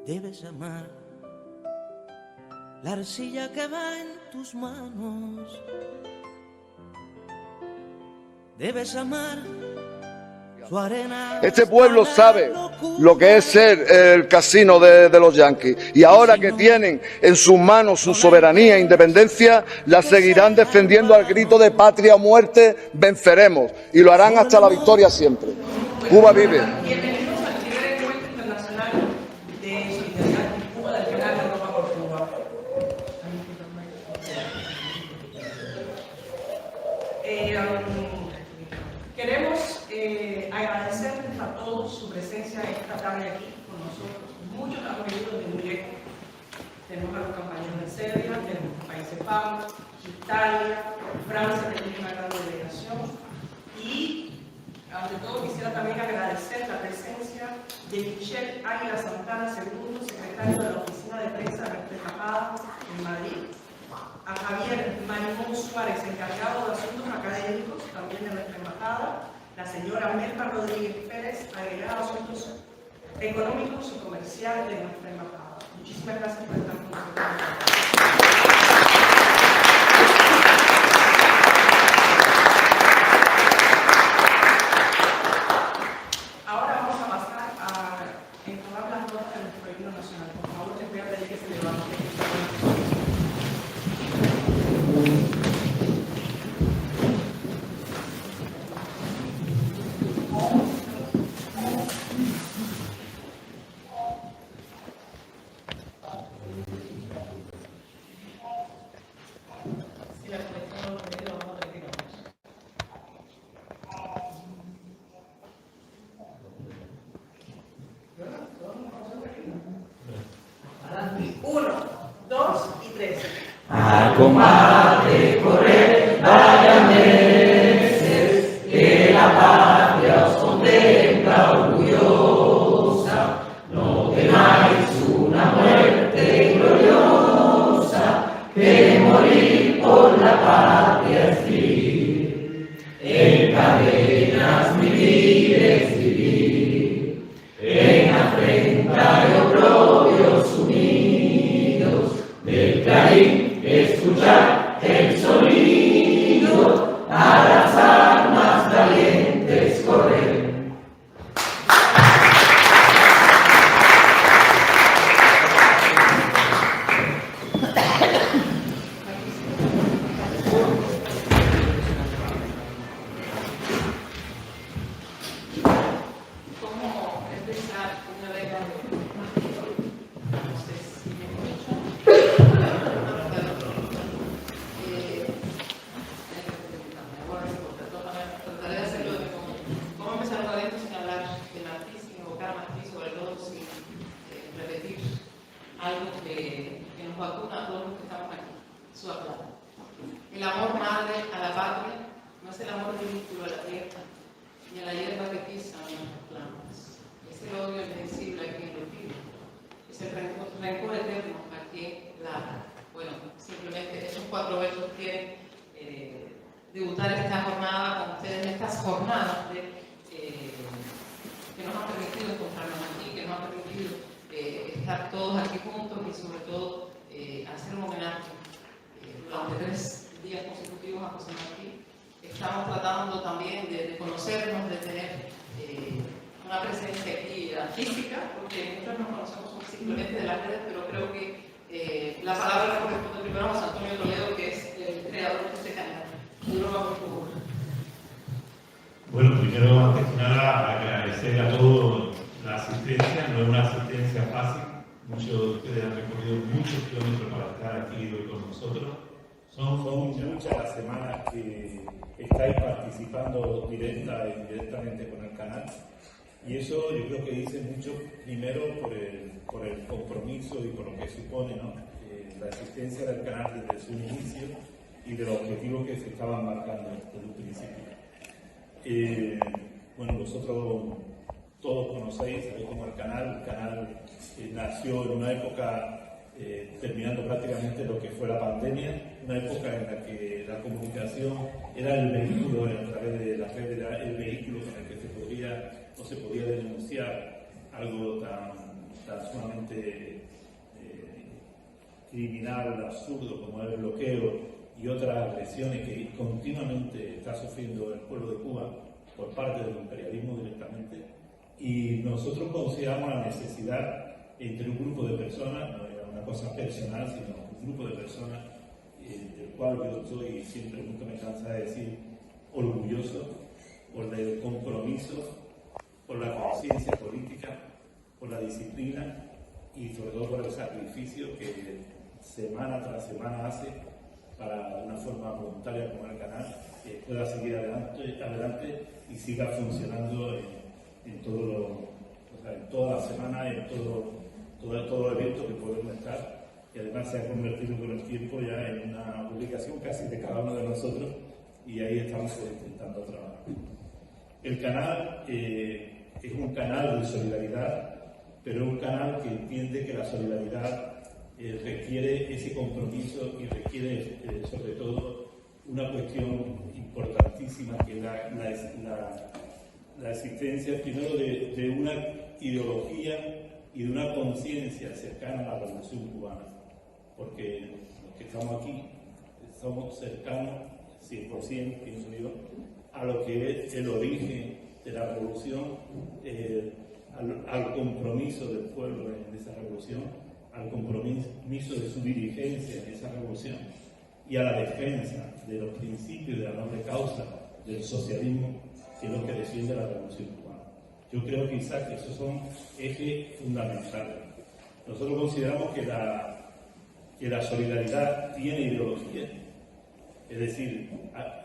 debes amar la arcilla que va en tus manos. Debes amar su arena. Este pueblo sabe lo que es ser el casino de los yanquis, y ahora que tienen en sus manos su soberanía e independencia, la seguirán defendiendo al grito de patria o muerte. Venceremos, y lo harán hasta la victoria siempre. Cuba vive. Bienvenidos al primer encuentro internacional de solidaridad en Cuba del Canal de Europa por Cuba. Queremos agradecerles a todos su presencia esta tarde aquí con nosotros. Muchos han venido desde muy lejos. Tenemos a los compañeros de Serbia, tenemos países bajos, Italia, Francia, que tiene una gran delegación. Y ante todo quisiera también agradecer la presencia de Michelle Águila Santana II, secretario de la Oficina de Prensa de nuestra Embajada en Madrid, a Javier Marimón Suárez, encargado de asuntos académicos también de nuestra embajada, la señora Melba Rodríguez Pérez, agregada a asuntos económicos y comerciales de nuestra embajada. Muchísimas gracias por estar con nosotros. Combate, correr, vaya meses, que la patria os contempla orgullosa. No temáis una muerte gloriosa, que morir por la patria es vivir. En cadenas vivir es vivir, en afrenta y oprobios unidos, del clarín escuchar el sonido, a las armas valientes correr. Algo que nos vacuna a todos los que estamos aquí, su aplauso. El amor madre a la patria no es el amor ridículo a la tierra, ni a la hierba que pisan nuestras plantas. Es el odio invencible a quien lo pide. Es el rencor eterno a quien la... Bueno, simplemente esos 4 versos quieren debutar esta jornada con ustedes, en estas jornadas que nos han permitido encontrarnos aquí, que nos han permitido estar todos aquí juntos y sobre todo hacer un homenaje durante 3 días consecutivos a José Martí. Estamos tratando también de conocernos, de tener una presencia aquí física, porque nosotros nos conocemos simplemente de las redes, pero creo que la palabra le corresponde primero a José Antonio Toledo, que es el creador de este canal. Bueno, primero, antes que nada, agradecer a todos la asistencia. No es una asistencia fácil. Muchos de ustedes han recorrido muchos kilómetros para estar aquí hoy con nosotros. Son muchas las semanas que estáis participando directa e indirectamente con el canal, y eso yo creo que dice mucho, primero por el compromiso y por lo que supone, ¿no? La existencia del canal desde su inicio y de los objetivos que se estaban marcando desde un principio. Bueno, vosotros todos conocéis como el canal nació en una época terminando prácticamente lo que fue la pandemia, una época en la que la comunicación era el vehículo, a través de las redes era el vehículo con el que se podía denunciar algo tan tan sumamente criminal, absurdo, como el bloqueo y otras agresiones que continuamente está sufriendo el pueblo de Cuba por parte del imperialismo directamente. Y nosotros consideramos la necesidad entre un grupo de personas, no era una cosa personal, sino un grupo de personas del cual yo estoy, siempre nunca me cansa de decir, orgulloso por el compromiso, por la conciencia política, por la disciplina y sobre todo por el sacrificio que semana tras semana hace para de una forma voluntaria como el canal que pueda seguir adelante y siga funcionando en toda la semana, en todo evento que podemos estar, y además se ha convertido con el tiempo ya en una publicación casi de cada uno de nosotros, y ahí estamos intentando trabajar. El canal es un canal de solidaridad, pero es un canal que entiende que la solidaridad requiere ese compromiso y requiere sobre todo una cuestión importantísima que es la existencia primero de una ideología y de una conciencia cercana a la revolución cubana, porque los que estamos aquí somos cercanos 100%, pienso yo, a lo que es el origen de la revolución, al compromiso del pueblo en esa revolución, al compromiso de su dirigencia en esa revolución y a la defensa de los principios de la noble causa del socialismo, que es lo que defiende la revolución cubana. Yo creo quizás que esos son ejes fundamentales. Nosotros consideramos que la solidaridad tiene ideología, es decir,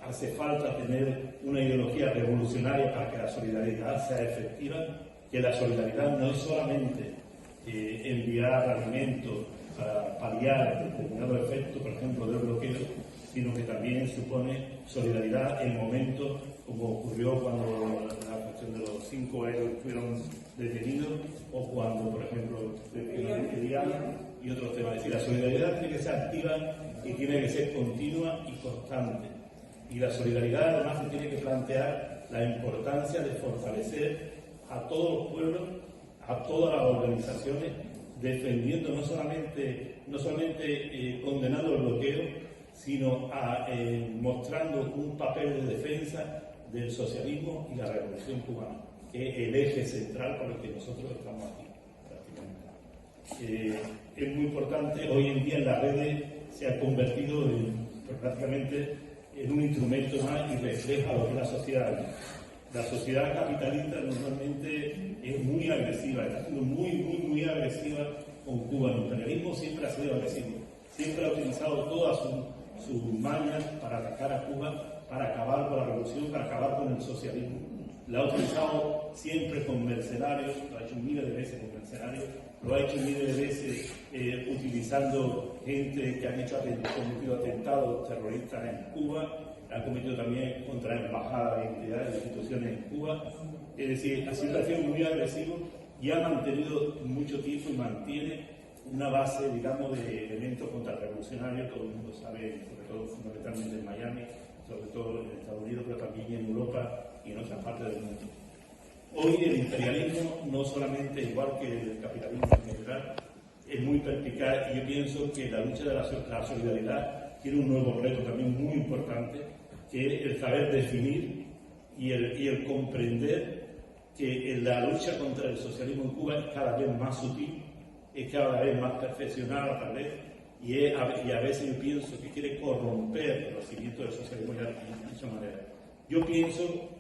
hace falta tener una ideología revolucionaria para que la solidaridad sea efectiva, que la solidaridad no es solamente enviar alimentos para paliar determinados efectos, por ejemplo, del bloqueo, sino que también supone solidaridad en momentos como ocurrió cuando la cuestión de los 5 héroes fueron detenidos, o cuando, por ejemplo, y otros temas. Es decir, la solidaridad tiene que ser activa y tiene que ser continua y constante. Y la solidaridad además se tiene que plantear la importancia de fortalecer a todos los pueblos, a todas las organizaciones, defendiendo no solamente condenando el bloqueo, sino mostrando un papel de defensa del socialismo y la revolución cubana, que es el eje central por el que nosotros estamos aquí, prácticamente. Es muy importante, hoy en día en las redes se ha convertido prácticamente en un instrumento más y refleja lo que es la sociedad. La sociedad capitalista normalmente es muy agresiva, está siendo muy agresiva con Cuba. El imperialismo siempre ha sido agresivo, siempre ha utilizado todas sus mañas para atacar a Cuba, para acabar con la revolución, para acabar con el socialismo. La ha utilizado siempre con mercenarios, lo ha hecho miles de veces con mercenarios, lo ha hecho miles de veces utilizando gente que han cometido atentados terroristas en Cuba, han cometido también contra embajadas, entidades, instituciones en Cuba. Es decir, ha sido muy agresivo y ha mantenido mucho tiempo y mantiene una base, digamos, de elementos contrarrevolucionarios. Todo el mundo sabe, sobre todo fundamentalmente en Miami, sobre todo en Estados Unidos, pero también en Europa y en otras partes del mundo. Hoy el imperialismo, no solamente igual que el capitalismo en general, es muy perspicaz, y yo pienso que la lucha de la solidaridad tiene un nuevo reto también muy importante, que es el saber definir y el comprender que la lucha contra el socialismo en Cuba es cada vez más sutil, es cada vez más perfeccionada tal vez, y a veces yo pienso que quiere corromper los cimientos del socialismo de muchas maneras. Yo pienso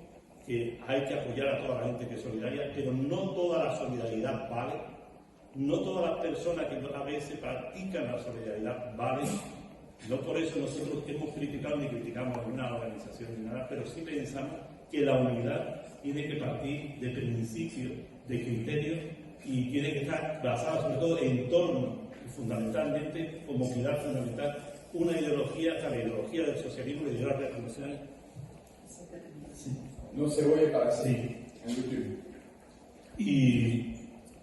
que hay que apoyar a toda la gente que es solidaria, pero no toda la solidaridad vale, no todas las personas que a veces practican la solidaridad valen. No por eso nosotros hemos criticado ni criticamos a una organización ni nada, pero sí pensamos que la unidad tiene que partir de principios, de criterios, y tiene que estar basada sobre todo en torno, fundamentalmente, como pilar fundamental, una ideología, la ideología del socialismo y de las revoluciones. Sí. No se oye para sí. En YouTube.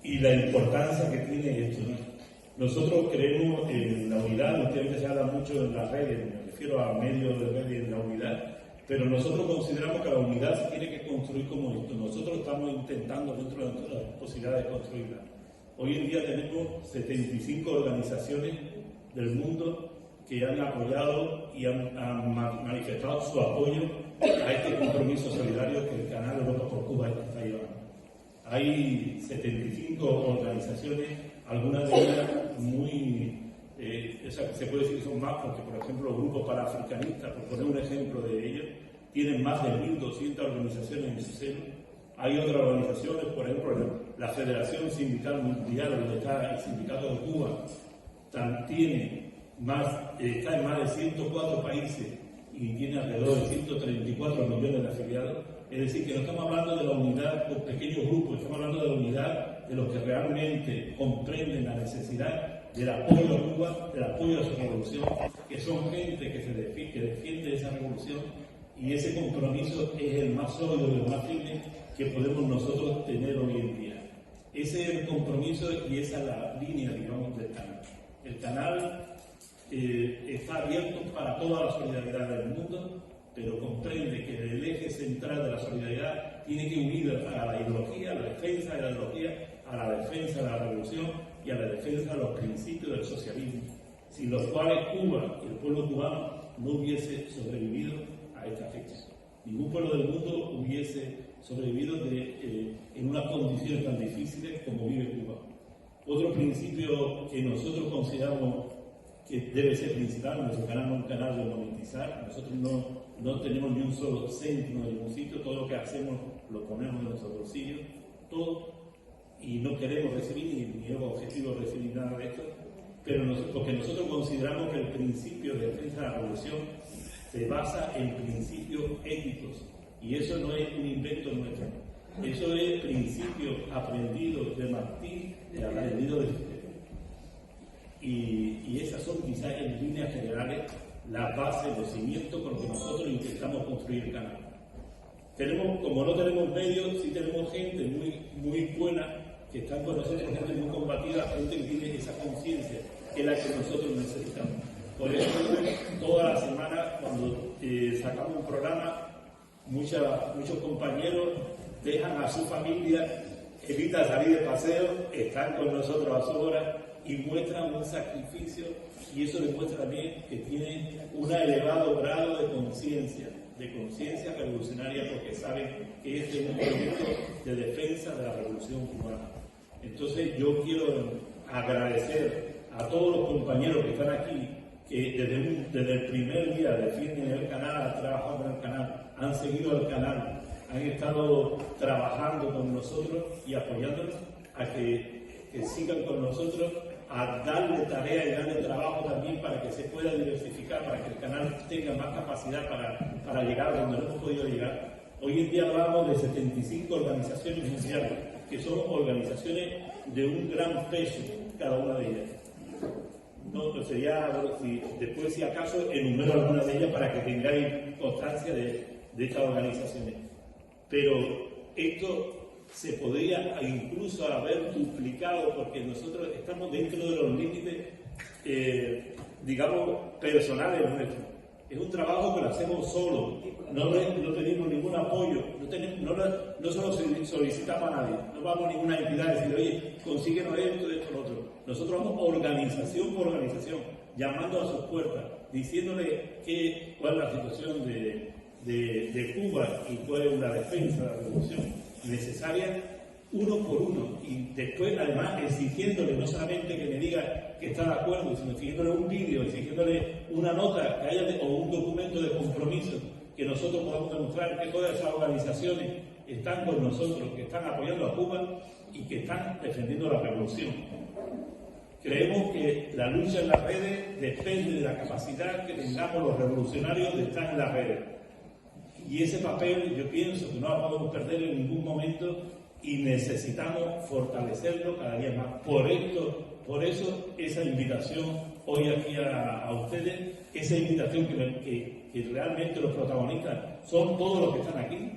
Y la importancia que tiene esto, ¿no? Nosotros creemos en la unidad, últimamente se habla mucho en las redes, me refiero a medios de redes en la unidad, pero nosotros consideramos que la unidad se tiene que construir como esto. Nosotros estamos intentando dentro de nuestras posibilidades de construirla. Hoy en día tenemos 75 organizaciones del mundo que han apoyado y han manifestado su apoyo a este compromiso solidario que el Canal Europa por Cuba está llevando. Hay 75 organizaciones, algunas de ellas muy, se puede decir que son más, porque por ejemplo grupos panafricanistas, por poner un ejemplo de ellos, tienen más de 1.200 organizaciones en su seno. Hay otras organizaciones, por ejemplo, la Federación Sindical Mundial, donde está el Sindicato de Cuba, está en más de 104 países y tiene alrededor de 134 millones de afiliados. Es decir, que no estamos hablando de la unidad por pequeños grupos, estamos hablando de la unidad de los que realmente comprenden la necesidad del apoyo a Cuba, del apoyo a su revolución, que son gente que defiende esa revolución, y ese compromiso es el más sólido y el más firme que podemos nosotros tener hoy en día. Ese es el compromiso y esa es la línea, digamos, del canal. El canal está abierto para toda la solidaridad del mundo, pero comprende que el eje central de la solidaridad tiene que unir a la ideología, a la defensa de la ideología, a la defensa de la revolución y a la defensa de los principios del socialismo, sin los cuales Cuba y el pueblo cubano no hubiese sobrevivido a esta fecha. Ningún pueblo del mundo hubiese sobrevivido en unas condiciones tan difíciles como vive Cuba. Otro principio que nosotros consideramos que debe ser principal, nuestro canal no es un canal de monetizar, nosotros no tenemos ni un solo céntimo de ningún sitio, todo lo que hacemos lo ponemos en nuestro bolsillo, todo, y no queremos recibir, ni es objetivo recibir nada de esto, pero porque nosotros consideramos que el principio de defensa de la revolución se basa en principios éticos, y eso no es un invento nuestro, eso es principio aprendido de Martí, aprendido de y esas son quizás en líneas generales las bases, los cimientos con los que nosotros intentamos construir el canal. Como no tenemos medios, sí tenemos gente muy buena que están con nosotros, gente muy combativa, gente que tiene esa conciencia, que es la que nosotros necesitamos. Por eso, toda la semana, cuando sacamos un programa, muchos compañeros dejan a su familia, evitan salir de paseo, están con nosotros a su hora y muestran un sacrificio, y eso demuestra también que tienen un elevado grado de conciencia revolucionaria, porque saben que este es un proyecto de defensa de la revolución cubana. Entonces yo quiero agradecer a todos los compañeros que están aquí, que desde el primer día defienden el canal, han trabajado con el canal, han seguido el canal, han estado trabajando con nosotros y apoyándonos a que sigan con nosotros, a darle tarea y darle trabajo también para que se pueda diversificar, para que el canal tenga más capacidad para llegar a donde no hemos podido llegar. Hoy en día hablamos de 75 organizaciones mundiales, que son organizaciones de un gran peso, cada una de ellas. No sería, después si acaso enumero algunas de ellas para que tengáis constancia de estas organizaciones. Pero esto se podría incluso haber duplicado, porque nosotros estamos dentro de los límites, digamos, personales nuestros. Es un trabajo que lo hacemos solos, no tenemos ningún apoyo, no solo solicitamos a nadie, no vamos a ninguna entidad a decir, oye, consíguenos esto, lo otro. Nosotros vamos organización por organización, llamando a sus puertas, diciéndole cuál es la situación de Cuba y cuál es la defensa de la revolución necesaria, uno por uno, y después además exigiéndole no solamente que me diga que está de acuerdo, sino exigiéndole un vídeo, exigiéndole una nota que haya o un documento de compromiso que nosotros podamos demostrar que todas esas organizaciones están con nosotros, que están apoyando a Cuba y que están defendiendo la revolución. Creemos que la lucha en las redes depende de la capacidad que tengamos los revolucionarios de estar en las redes. Y ese papel yo pienso que no lo podemos perder en ningún momento y necesitamos fortalecerlo cada día más. Por eso esa invitación hoy aquí a ustedes, esa invitación que realmente los protagonistas son todos los que están aquí.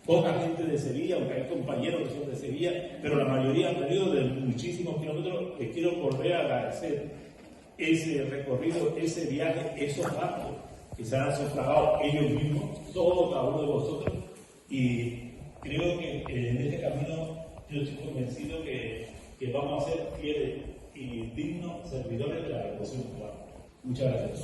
Poca gente de Sevilla, aunque hay compañeros que son de Sevilla, pero la mayoría han venido de muchísimos kilómetros. Les quiero volver a agradecer ese recorrido, ese viaje, esos gastos que se han sufragado ellos mismos, todos, cada uno de vosotros, y creo que en este camino yo estoy convencido que que vamos a ser fieles y dignos servidores de la Revolución Cubana. Muchas gracias.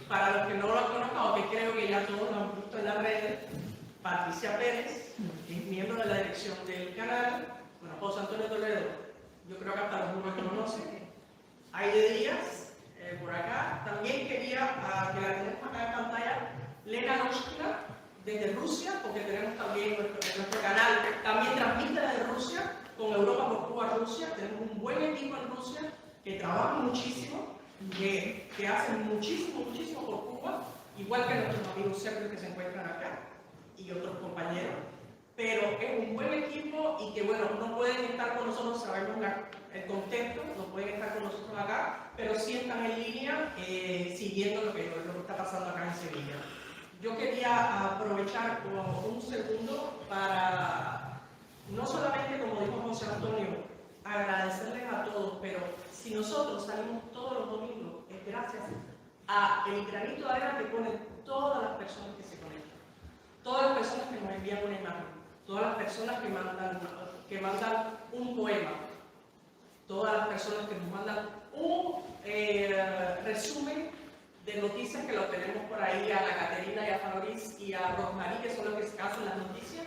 Para los que no lo conozcan o que creo que ya todos lo han visto en las redes, Patricia Pérez, que es miembro de la dirección del canal, bueno, José Antonio Toledo, yo creo que hasta los demás que conocen, Aide Díaz, por acá, también quería que la tenemos acá en pantalla, Lena Noshkina, desde Rusia, porque tenemos también nuestro canal, también transmite desde Rusia, con Europa por Cuba Rusia, tenemos un buen equipo en Rusia, que trabaja muchísimo, que hacen muchísimo por Cuba, igual que nuestros amigos serbios que se encuentran acá y otros compañeros, pero es un buen equipo y que bueno, no pueden estar con nosotros, sabemos el contexto, no pueden estar con nosotros acá, pero sí están en línea siguiendo lo que está pasando acá en Sevilla. Yo quería aprovechar un segundo para, no solamente como dijo José Antonio, agradecerles a todos, pero si nosotros salimos todos los domingos, es gracias a el granito de arena que ponen todas las personas que se conectan, todas las personas que nos envían una imagen, todas las personas que mandan un poema, todas las personas que nos mandan un resumen de noticias que lo tenemos por ahí a la Caterina y a Fabriz y a Rosmarie, que son los que hacen las noticias,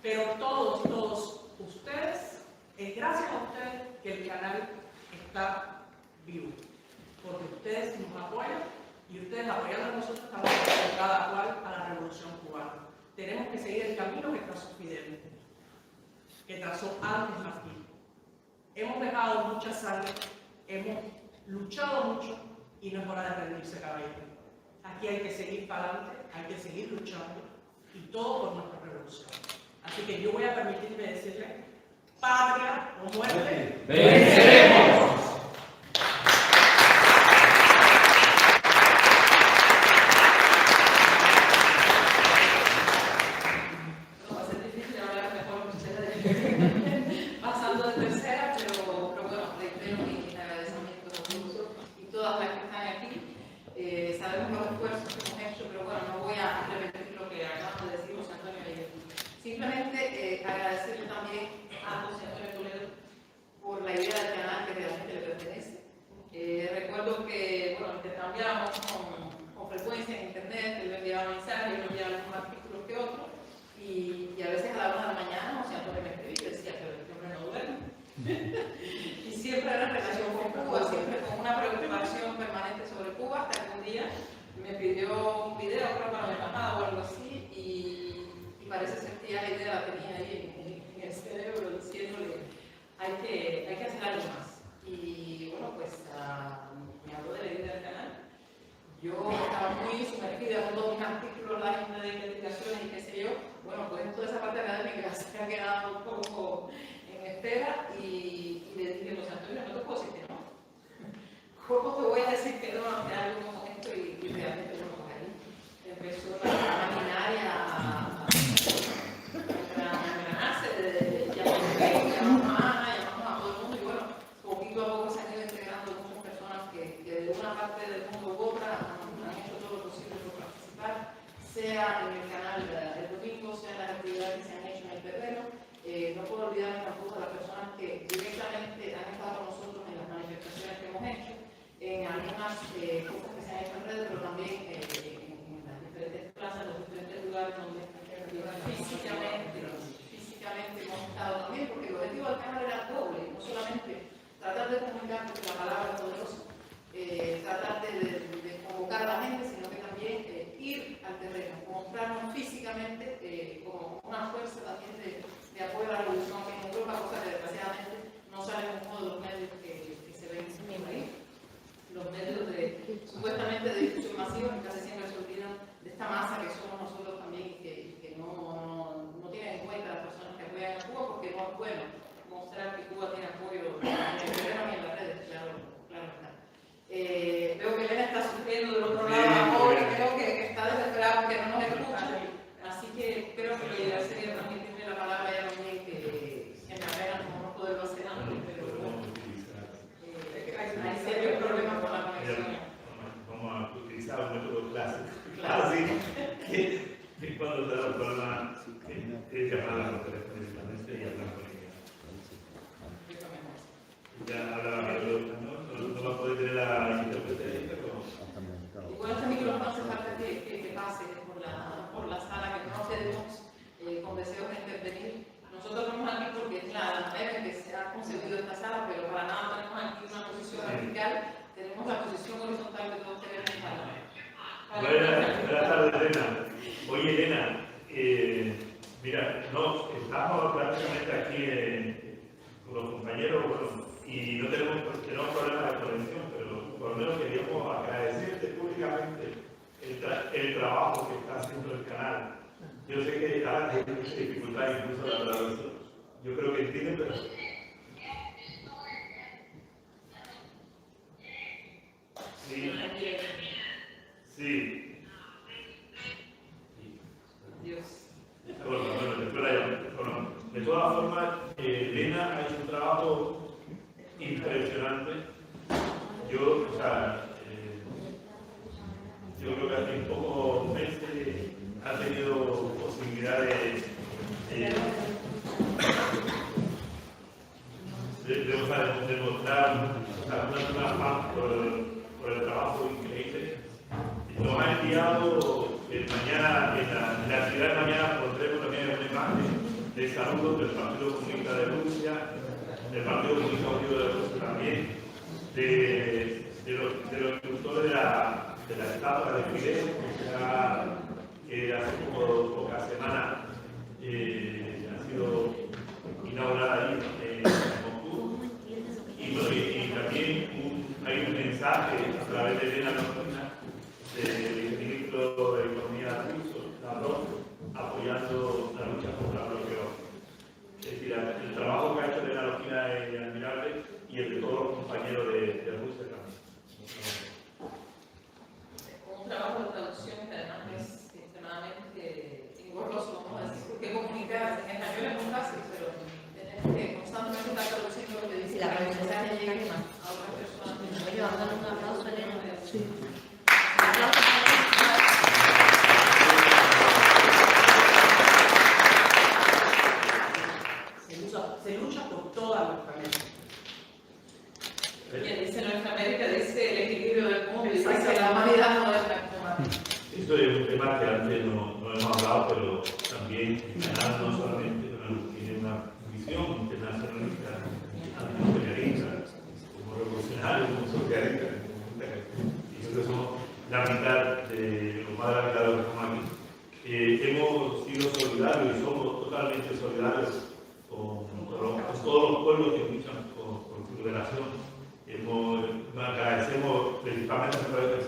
pero todos ustedes, es gracias a ustedes que el canal está vivo, porque ustedes nos apoyan y ustedes apoyando a nosotros estamos cada cual a la Revolución Cubana. Tenemos que seguir el camino que trazó Fidel, que trazó antes Martín. Hemos dejado mucha sangre, hemos luchado mucho y no es hora de rendirse, caballero. Aquí hay que seguir para adelante, hay que seguir luchando y todo por nuestra revolución. Así que yo voy a permitirme decirle, patria o muerte, venceremos. Va a ser difícil hablar mejor que ustedes, pasando de tercera, pero bueno, reitero mi agradecimiento a todos y todas las que están aquí. Sabemos los esfuerzos que hemos hecho, pero bueno, no voy a repetir lo que acaban de decir José Antonio y yo. Simplemente agradecerle también a José Antonio Toledo por la idea del canal que realmente le pertenece. Recuerdo que bueno, intercambiábamos con frecuencia en internet, él me enviaba mensajes, yo me enviaba algunos artículos que otros, y a veces a la 1 de la mañana José Antonio me escribía y yo decía, pero este hombre no duerme. Y siempre era en relación con Cuba, siempre con una preocupación permanente sobre Cuba, hasta que un día me pidió un video, creo para la embajada o algo así, y parece ser que ya la idea la tenía ahí en el cerebro, diciéndole, hay que hacer algo más. Y bueno, pues me habló de la idea del canal. Yo estaba muy sumergida con todos mis artículos, la agenda de investigaciones y qué sé yo. Bueno, pues toda esa parte académica se ha quedado un poco en espera y le dije, José Antonio, no te puedo decir que no. ¿Cómo te voy a decir que no ante algo como esto? Y realmente, bueno, pues ahí empezó la maquinaria a engranarse, llamamos a Ana, llamamos a todo el mundo y bueno, poquito a poco se han ido integrando muchas personas que de una parte del mundo u otra han hecho todo lo posible por participar, sea en el canal el domingo, sea en las actividades que se han hecho en el terreno. No puedo olvidarme tampoco de las personas que directamente han estado con nosotros en las manifestaciones que hemos hecho, en algunas cosas que se han hecho en redes, pero también en las diferentes plazas, en los diferentes lugares donde físicamente hemos estado también, porque el objetivo del canal era doble, no solamente tratar de comunicar, porque la palabra es poderosa, tratar de convocar a la gente, sino que también ir al terreno, mostrarnos físicamente como una fuerza también de apoyo a la revolución en Europa, cosa que desgraciadamente no sale en uno de los medios que se ven por ahí. Los medios supuestamente de difusión masiva, que casi tener la intérprete, pero... Y bueno, este micrófono hace falta que pase por la sala, que no nos quedemos con deseos de intervenir. Nosotros estamos aquí porque es la manera en que se ha concebido esta sala, pero para nada tenemos aquí una posición vertical, tenemos la posición horizontal que todos queremos para Buenas tardes, Elena. Oye, Elena, mira, estamos prácticamente aquí con los compañeros, bueno, y no tenemos problemas de conexión, pero por lo menos queríamos agradecerte públicamente el trabajo que está haciendo el canal. Yo sé que ahora hay mucha dificultad incluso la traducción. Yo creo que entienden, pero... Sí. Sí. Dios. Bueno, de todas formas, Elena ha hecho un trabajo impresionante. Yo creo que hace pocos meses ha tenido posibilidad de demostrar una paz por el trabajo increíble. Nos ha enviado mañana, en la actividad de mañana pondremos también una imagen de saludos del Partido Comunista de Rusia, del Partido Comunista Unido de Rusia también, de los instructores de la estatua de Fidel, que hace pocas semanas ha sido inaugurada ahí en Moscú. Y también hay un mensaje a través de Elena Lorena, del ministro de Economía ruso, Lavrov, apoyando la lucha contra el bloqueo. Es decir, el trabajo que ha hecho Elena Lorena es admirable y el de todos los compañeros de Rusia también. Un trabajo de traducción que además es extremadamente engorroso, vamos a decir, porque comunicar en español es muy fácil, pero tener que constantemente estar traduciendo lo que dice la mensaje llegue a otras personas. Yo dando un aplauso a Elena. Sí. Se lucha por toda nuestra América. Quien dice nuestra América dice el equilibrio del mundo y dice la humanidad moderna. Esto es un tema que antes no hemos hablado, pero también no solamente tiene una visión internacionalista, antiimperialista, como revolucionario, como socialista, y nosotros somos la mitad de los más de la mitad de los que estamos aquí. Hemos sido solidarios y somos totalmente solidarios con todos los pueblos que luchan por su liberación. Agradecemos principalmente a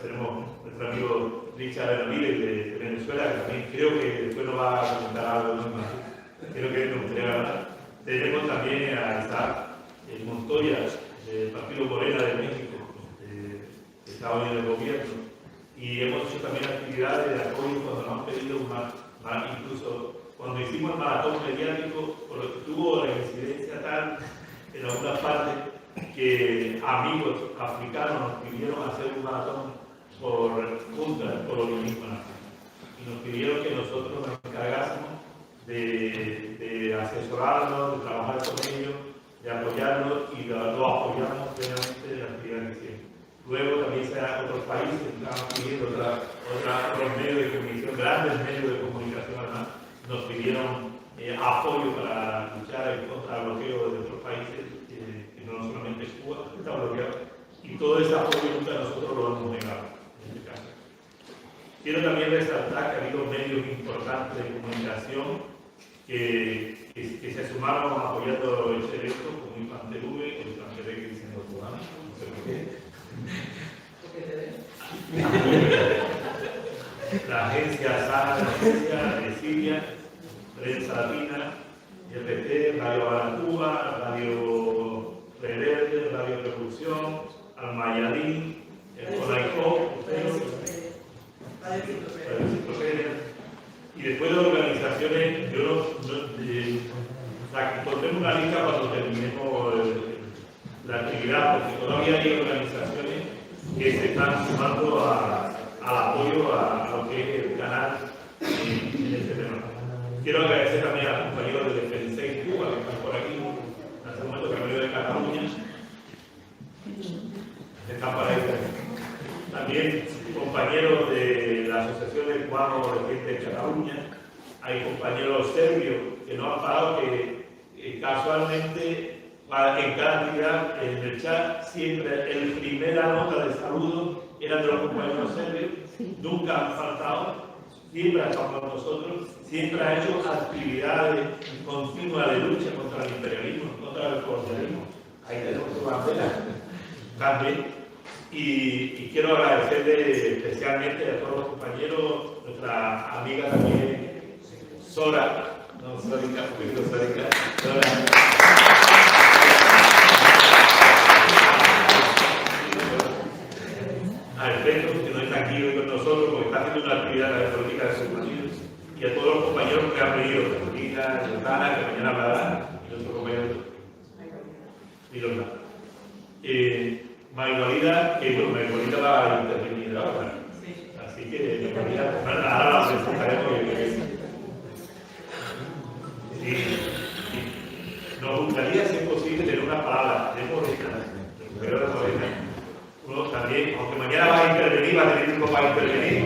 tenemos nuestro amigo Richard Benavides de Venezuela, que también creo que después nos va a comentar algo más. Creo que nos gustaría hablar. Tenemos también a Isaac Montoya, del Partido Morena de México, que está hoy en el gobierno. Y hemos hecho también actividades de apoyo cuando nos han pedido incluso cuando hicimos el maratón mediático, por lo que tuvo la incidencia tal en algunas partes que amigos africanos nos pidieron hacer un maratón por lo mismo. Y nos pidieron que nosotros nos encargásemos de asesorarlos, de trabajar con ellos, de apoyarlos y lo apoyamos plenamente en la actividad que hicimos. Luego también se dan otros países que estaban pidiendo otros medios de comunicación, grandes medios de comunicación además, nos pidieron apoyo para luchar contra el bloqueo de otros países, que no solamente Cuba está bloqueado. Y todo ese apoyo nunca nosotros lo hemos negado en este caso. Quiero también resaltar que ha habido medios importantes de comunicación que se sumaron apoyando este evento, como Infante V, o Infante V que dicen los cubanos, no sé por qué. La agencia SAR, la agencia de Siria, Prensa Latina, RT, Radio Habana Cuba, Radio Reverde, Radio Revolución, Almayadín, el Conaico, Radio Enciclopedia. Y después de organizaciones, pondremos una lista cuando terminemos la actividad, porque todavía hay organizaciones que se están sumando al apoyo a lo que es el canal en este tema. Quiero agradecer también a los compañeros de Defensei Cuba que están por aquí, en este momento que han venido de Cataluña. están para ahí. También compañeros de la Asociación de Cubanos de Cataluña, hay compañeros serbios que no han parado, que casualmente en cada actividad en el chat siempre el primera nota de saludo era de los compañeros serbios, nunca han faltado, siempre ha estado con nosotros, siempre ha hecho actividades continuas de lucha contra el imperialismo, contra el colonialismo. Ahí tenemos su bandera también. Y quiero agradecerle especialmente a todos los compañeros, nuestra amiga también, Sora, no, Sórica, Sora. A Alberto, que no está aquí hoy con nosotros porque está haciendo una actividad de política de sus partidos, y a todos los compañeros que han venido, Carolina, Yolanda, que mañana hablará, y nuestro compañero Milona. Margarita, que bueno, Margarita va a intervenir ahora. Sí. Así que Margarita, ahora la presentaremos. Sí. Nos gustaría, si es posible, tener una palabra de Morena. Uno también, aunque mañana va a intervenir, va a tener tiempo para intervenir.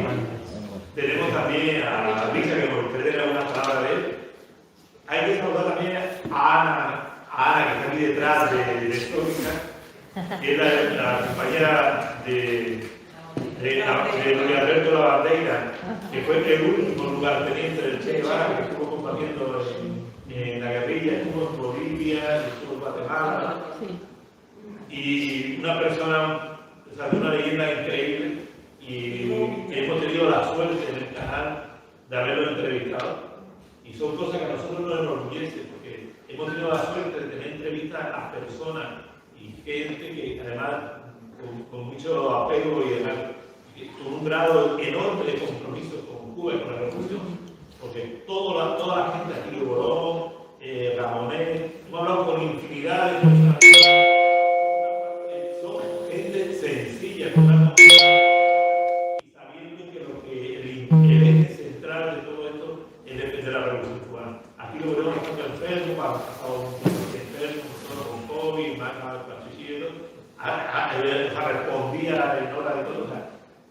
Tenemos también a Lisa, que nos gustaría tener alguna palabra de él. Hay que saludar también a Ana, que está aquí detrás de Sórica, que es la compañera de Luis Alberto Lavandeira, que fue el último lugarteniente del Che Guevara, que estuvo combatiendo en la guerrilla, estuvo en Bolivia, estuvo en Guatemala, y una persona, o sea, de una leyenda increíble, y hemos tenido la suerte en el canal de haberlo entrevistado, y son cosas que a nosotros nos enorgullecen, porque hemos tenido la suerte de tener entrevistas a personas y gente que además con mucho apego y demás, con un grado enorme de compromiso con Cuba y con la revolución, porque toda la gente aquí, Borón, Ramonet, hemos hablado con infinidad de personas, son gente sencilla, con una y sabiendo que el eje central de todo esto es defender la revolución cubana. Aquí lo vemos bastante enfermo, ha pasado un tiempo enfermo, con COVID, más respondía en hora de todo, o sea,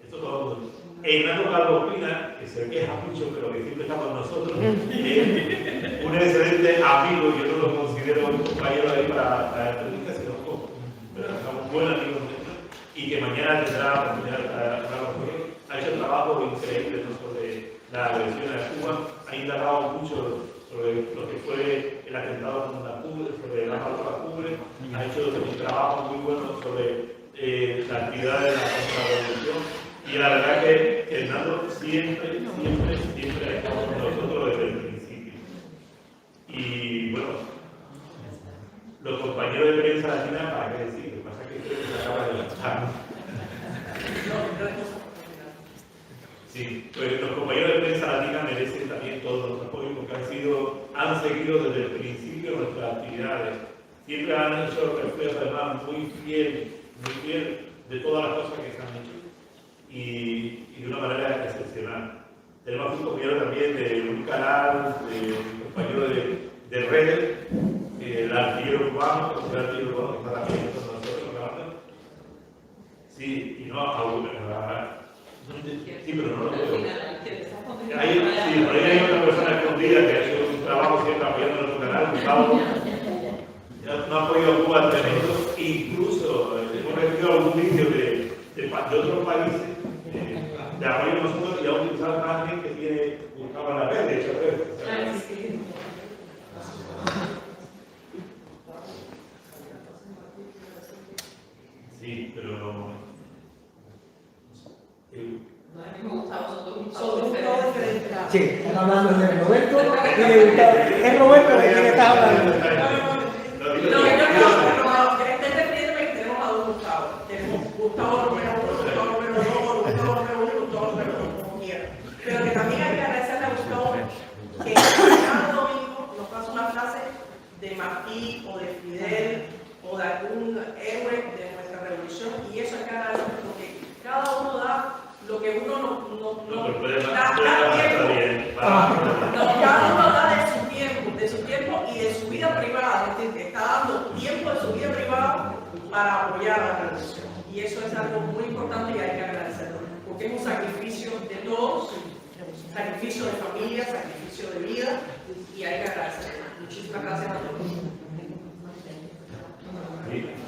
esto todo. Hernando Calvo Pina, que se queja mucho, pero que siempre está con nosotros, es un excelente amigo, yo no lo considero un compañero ahí para la entrevista, sino pero somos buenos amigos nuestros, y que mañana tendrá la oportunidad de hablar con él. Ha hecho un trabajo increíble, ¿no?, sobre la agresión a Cuba, ha indagado mucho sobre lo que fue el atentado contra Cuba, sobre la falta de Cuba, ha hecho un trabajo muy bueno sobre la actividad de la contrarrevolución, y la verdad que Hernando siempre ha estado con nosotros desde el principio. Y bueno, los compañeros de prensa latina, ¿para qué decir? Lo que pasa es que creo que se acaba de lanzar. Sí, pues los compañeros de prensa latina merecen también todo nuestro apoyo porque han seguido desde el principio nuestras actividades. Siempre han hecho reflejo además muy fiel de todas las cosas que se han hecho y de una manera excepcional. Tenemos un compañero también de un canal, un compañero de redes, el artillero cubano, que está también con nosotros grabando. Sí, y no sí, pero no lo veo. Sí, por ahí hay otra persona escondida que ha hecho un trabajo siempre apoyando nuestro canal, Gustavo. No ha podido jugar tremendo, incluso hemos recibido algún vídeo de otros países de apoyo a nosotros y ha utilizado más gente que tiene buscado en la red, de hecho, sí, pero no. Sí, están hablando de Roberto y de Gustavo. Es Roberto de quien está hablando. Tenemos a dos Gustavo. Tenemos Gustavo número 1, Gustavo número 2, Gustavo número 1 y Gustavo número 2, como quiera. Pero que también hay que agradecerle a Gustavo que cada domingo nos pasa una frase de Martí o de Fidel o de algún héroe de nuestra revolución, y eso hay que agradecerle porque cada uno da lo que uno no da tiempo. Cada uno da de su tiempo y de su vida privada, es decir, que está dando tiempo de su vida privada para apoyar a la revolución. Y eso es algo muy importante y hay que agradecerlo, porque es un sacrificio de todos, sacrificio de familia, sacrificio de vida, y hay que agradecerlo. Muchísimas gracias a todos.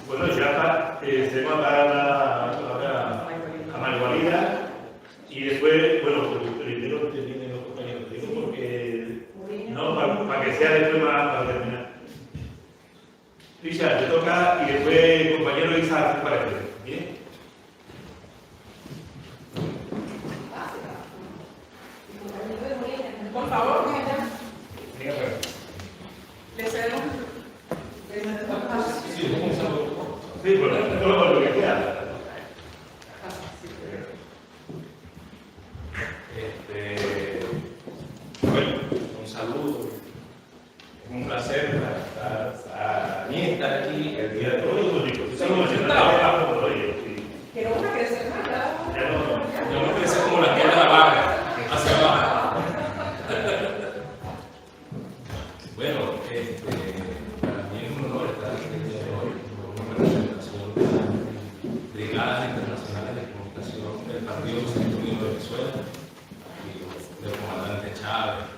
Bueno, ya tenemos ahora a Margualida y después, bueno, primero que vienen los compañeros, digo porque no, para que sea después más para terminar. Richard, te toca y después el compañero Isa, ¿qué parece? ¿Bien? Por favor, Venga, pues. le cedemos. Sí, bueno, todo lo que queda. Bueno, un saludo. Es un placer para mí estar aquí el día de hoy. Que no van a crecer más, ¿verdad? Yo no crecí como la tierra de la vaca, hacia abajo. Bueno, para mí es un honor estar aquí el día de hoy con una representación de las Brigadas Internacionales de Comunicación del Partido Socialista Unido de Venezuela, del comandante Chávez,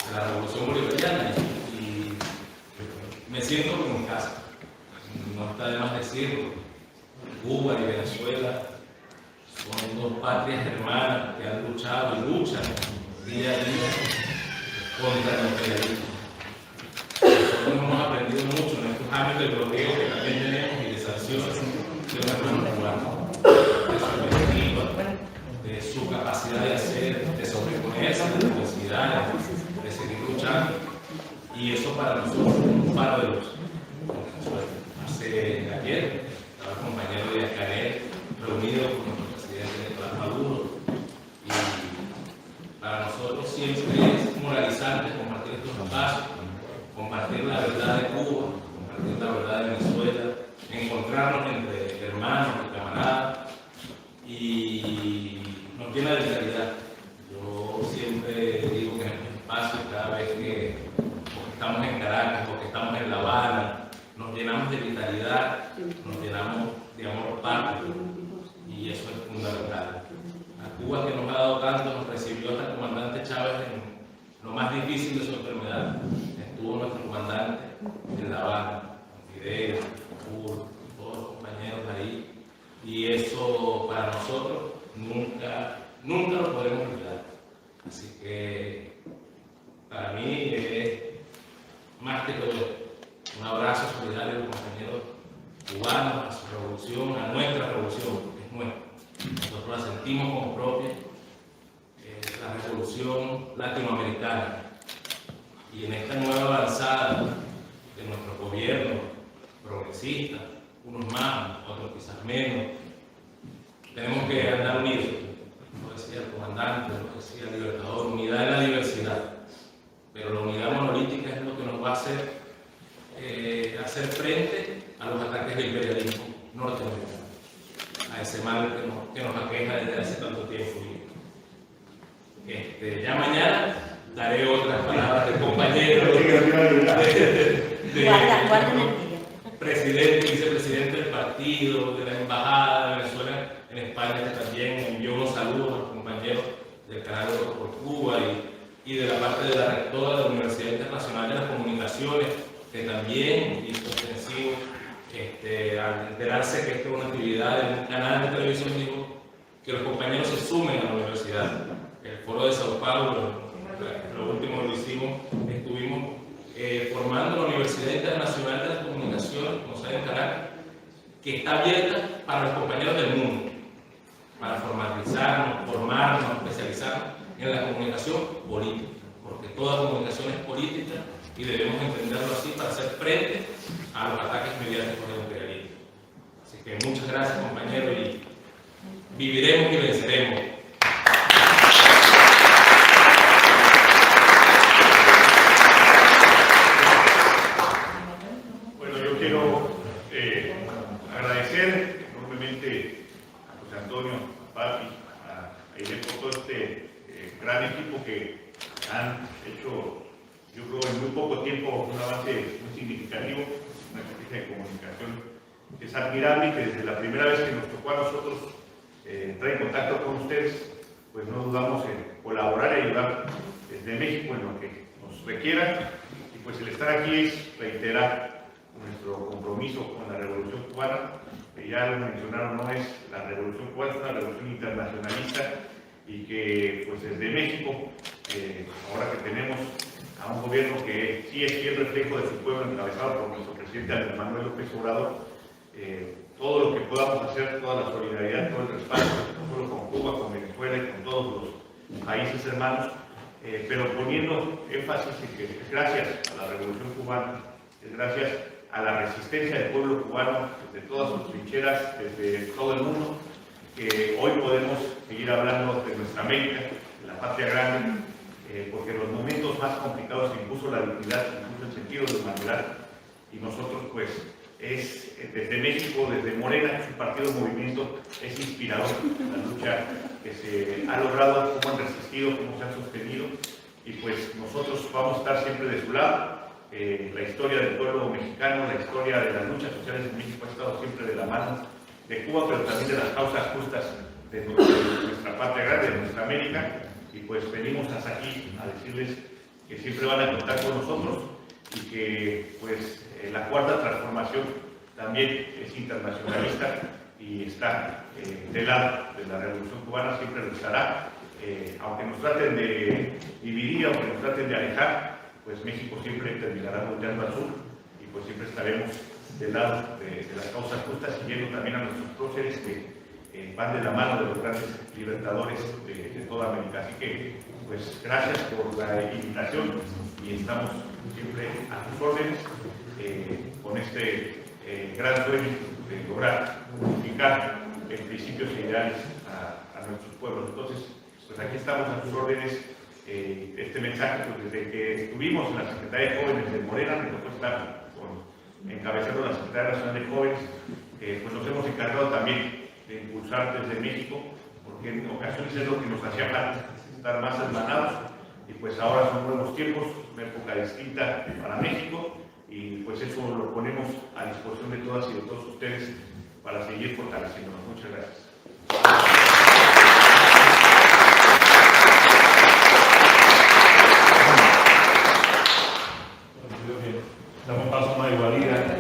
de la Revolución Bolivariana, y me siento como en casa. No está de más decirlo. Cuba y Venezuela son dos patrias hermanas que han luchado y luchan día a día contra el imperialismo. Nosotros hemos aprendido mucho en estos años de bloqueo que también tenemos y de sanciones de los hermanos cubanos, de su perspectiva, de su capacidad de hacer, de sobreponerse a las adversidades, de seguir luchando. Y eso para nosotros es un paro de luz. Ayer estaba el compañero de Canel reunido con nuestro presidente Nicolás Maduro, y para nosotros siempre es moralizante compartir estos espacios, compartir la verdad de Cuba, compartir la verdad de Venezuela, encontrarnos entre hermanos y camaradas, y nos llena de claridad. Yo siempre digo que en estos espacios, cada vez que estamos en Caracas o que estamos en La Habana, nos llenamos de vitalidad, nos llenamos de amor patrio, y eso es fundamental. A Cuba, que nos ha dado tanto, nos recibió hasta el comandante Chávez en lo más difícil de su enfermedad. Estuvo nuestro comandante en La Habana, Fidel, Cuba, todos los compañeros ahí, y eso para nosotros nunca lo podemos olvidar. Así que para mí es más que todo un abrazo solidario a los compañeros cubanos, a su revolución, a nuestra revolución, que es nuestra. Nosotros la sentimos como propia, la revolución latinoamericana. Y en esta nueva avanzada de nuestro gobierno progresista, unos más, otros quizás menos, tenemos que andar unidos. Lo decía el comandante, lo decía el libertador, unidad en la diversidad. Pero la unidad monolítica es lo que nos va a hacer hacer frente a los ataques del imperialismo norteamericano, a ese mal que nos aqueja desde hace tanto tiempo. Ya mañana daré otras palabras de compañeros, presidente y vicepresidente del partido, de la Embajada de Venezuela en España, que también envió unos saludos a los compañeros del canal Europa por Cuba, y de la parte de la rectora de la Universidad Internacional de las Comunicaciones, que también hizo extensivo al enterarse que esta es una actividad en un canal de televisión, dijo que los compañeros se sumen a la universidad. El Foro de Sao Paulo, lo último que lo hicimos, estuvimos formando la Universidad Internacional de las Comunicaciones, como saben, en Caracas, que está abierta para los compañeros del mundo, para formarnos, especializarnos en la comunicación política, porque toda comunicación es política y debemos entenderlo así para hacer frente a los ataques mediáticos del imperialismo. Así que muchas gracias, compañeros, y viviremos y venceremos. Bueno, yo quiero agradecer enormemente a José Antonio, a Pati, a Irene por todo este gran equipo que han hecho, yo creo, en muy poco tiempo un avance muy significativo, una estrategia de comunicación es admirable y que desde la primera vez que nos tocó a nosotros entrar en contacto con ustedes, pues no dudamos en colaborar y ayudar desde México en lo que nos requieran. Y pues el estar aquí es reiterar nuestro compromiso con la Revolución Cubana, que ya lo mencionaron, no es la Revolución Cubana, es una revolución internacionalista, y que pues desde México, ahora que tenemos a un gobierno que sí es fiel reflejo de su pueblo, encabezado por nuestro presidente Andrés Manuel López Obrador, todo lo que podamos hacer, toda la solidaridad, todo el respaldo, no solo con Cuba, con Venezuela y con todos los países hermanos, pero poniendo énfasis en que es gracias a la Revolución Cubana, es gracias a la resistencia del pueblo cubano, desde todas sus trincheras, desde todo el mundo, que hoy podemos seguir hablando de nuestra América, de la patria grande, porque en los momentos más complicados se impuso la dignidad, se impuso el sentido de humanidad, y nosotros pues es desde México, desde Morena, su partido Movimiento, es inspirador la lucha que se ha logrado, cómo han resistido, cómo se han sostenido, y pues nosotros vamos a estar siempre de su lado. La historia del pueblo mexicano, la historia de las luchas sociales en México ha estado siempre de la mano de Cuba, pero también de las causas justas de nuestra patria grande, de nuestra América, y pues venimos hasta aquí a decirles que siempre van a contar con nosotros y que pues la cuarta transformación también es internacionalista y está del lado de la Revolución Cubana, siempre lo estará, aunque nos traten de dividir, aunque nos traten de alejar, pues México siempre terminará volteando al sur y pues siempre estaremos del lado de las causas justas, siguiendo también a nuestros próceres que van de la mano de los grandes libertadores de toda América. Así que, pues, gracias por la invitación y estamos siempre a sus órdenes con este gran sueño de lograr unificar en principios e ideales a nuestros pueblos. Entonces, pues aquí estamos a sus órdenes. Este mensaje, pues, desde que estuvimos en la Secretaría de Jóvenes de Morena, me tocó estar encabezando la Secretaría Nacional de Jóvenes, pues nos hemos encargado también de impulsar desde México, porque en ocasiones es lo que nos hacía falta, estar más hermanados, y pues ahora son nuevos tiempos, una época distinta para México, y pues eso lo ponemos a disposición de todas y de todos ustedes para seguir fortaleciéndonos. Muchas gracias. Damos paso a María Valida.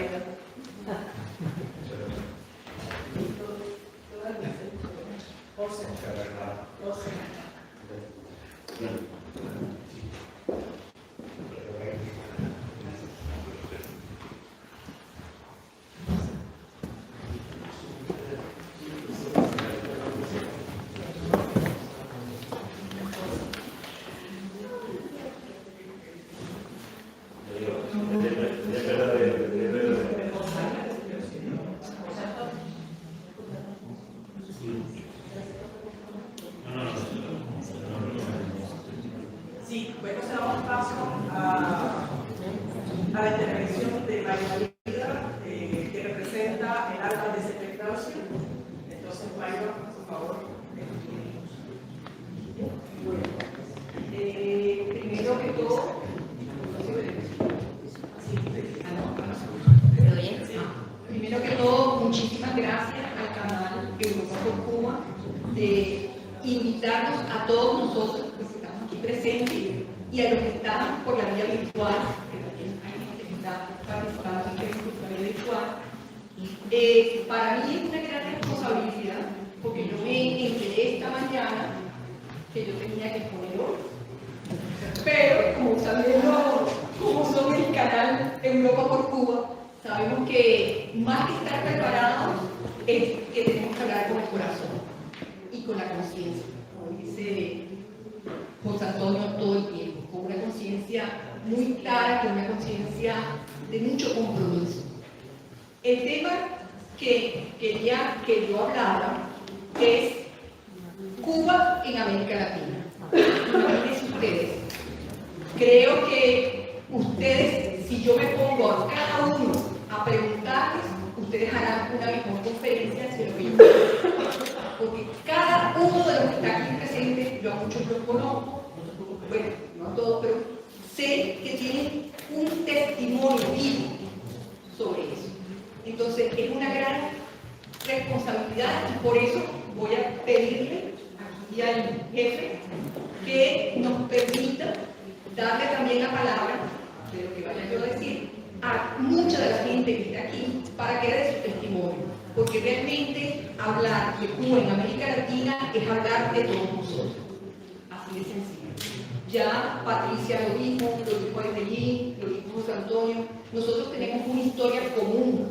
Sí, bueno, se damos paso a la intervención de María Valida, que representa el alma de ese claustro. Entonces, María, por favor. Primero que todo, muchísimas gracias al canal Europa por Cuba de invitarnos a todos nosotros que estamos aquí presentes y a los que están por la vía virtual, que también hay gente que está participando en la vía virtual. Para mí es una gran responsabilidad, porque yo me enteré esta mañana que yo tenía que poner hoy. Pero como sabiendo cómo son el canal Europa por Cuba, sabemos que más que estar preparados es que tenemos que hablar con el corazón y con la conciencia, como dice José Antonio todo el tiempo, con una conciencia muy clara, con una conciencia de mucho compromiso. El tema que quería que yo hablara es Cuba en América Latina. Imagínense ustedes, creo que ustedes, si yo me pongo a cada uno a preguntarles, ustedes harán una mejor conferencia de lo que yo quiero. Porque cada uno de los que está aquí presente, yo a muchos los conozco, bueno, no a todos, pero sé que tienen un testimonio vivo sobre eso. Entonces, es una gran responsabilidad y por eso voy a pedirle aquí al jefe que nos permita darle también la palabra de lo que vaya yo a decir a mucha de la gente que está aquí para que dé su testimonio, porque realmente hablar de Cuba en América Latina es hablar de todos nosotros, así de sencillo. Ya Patricia lo dijo Evelyn, lo dijo José Antonio, nosotros tenemos una historia común,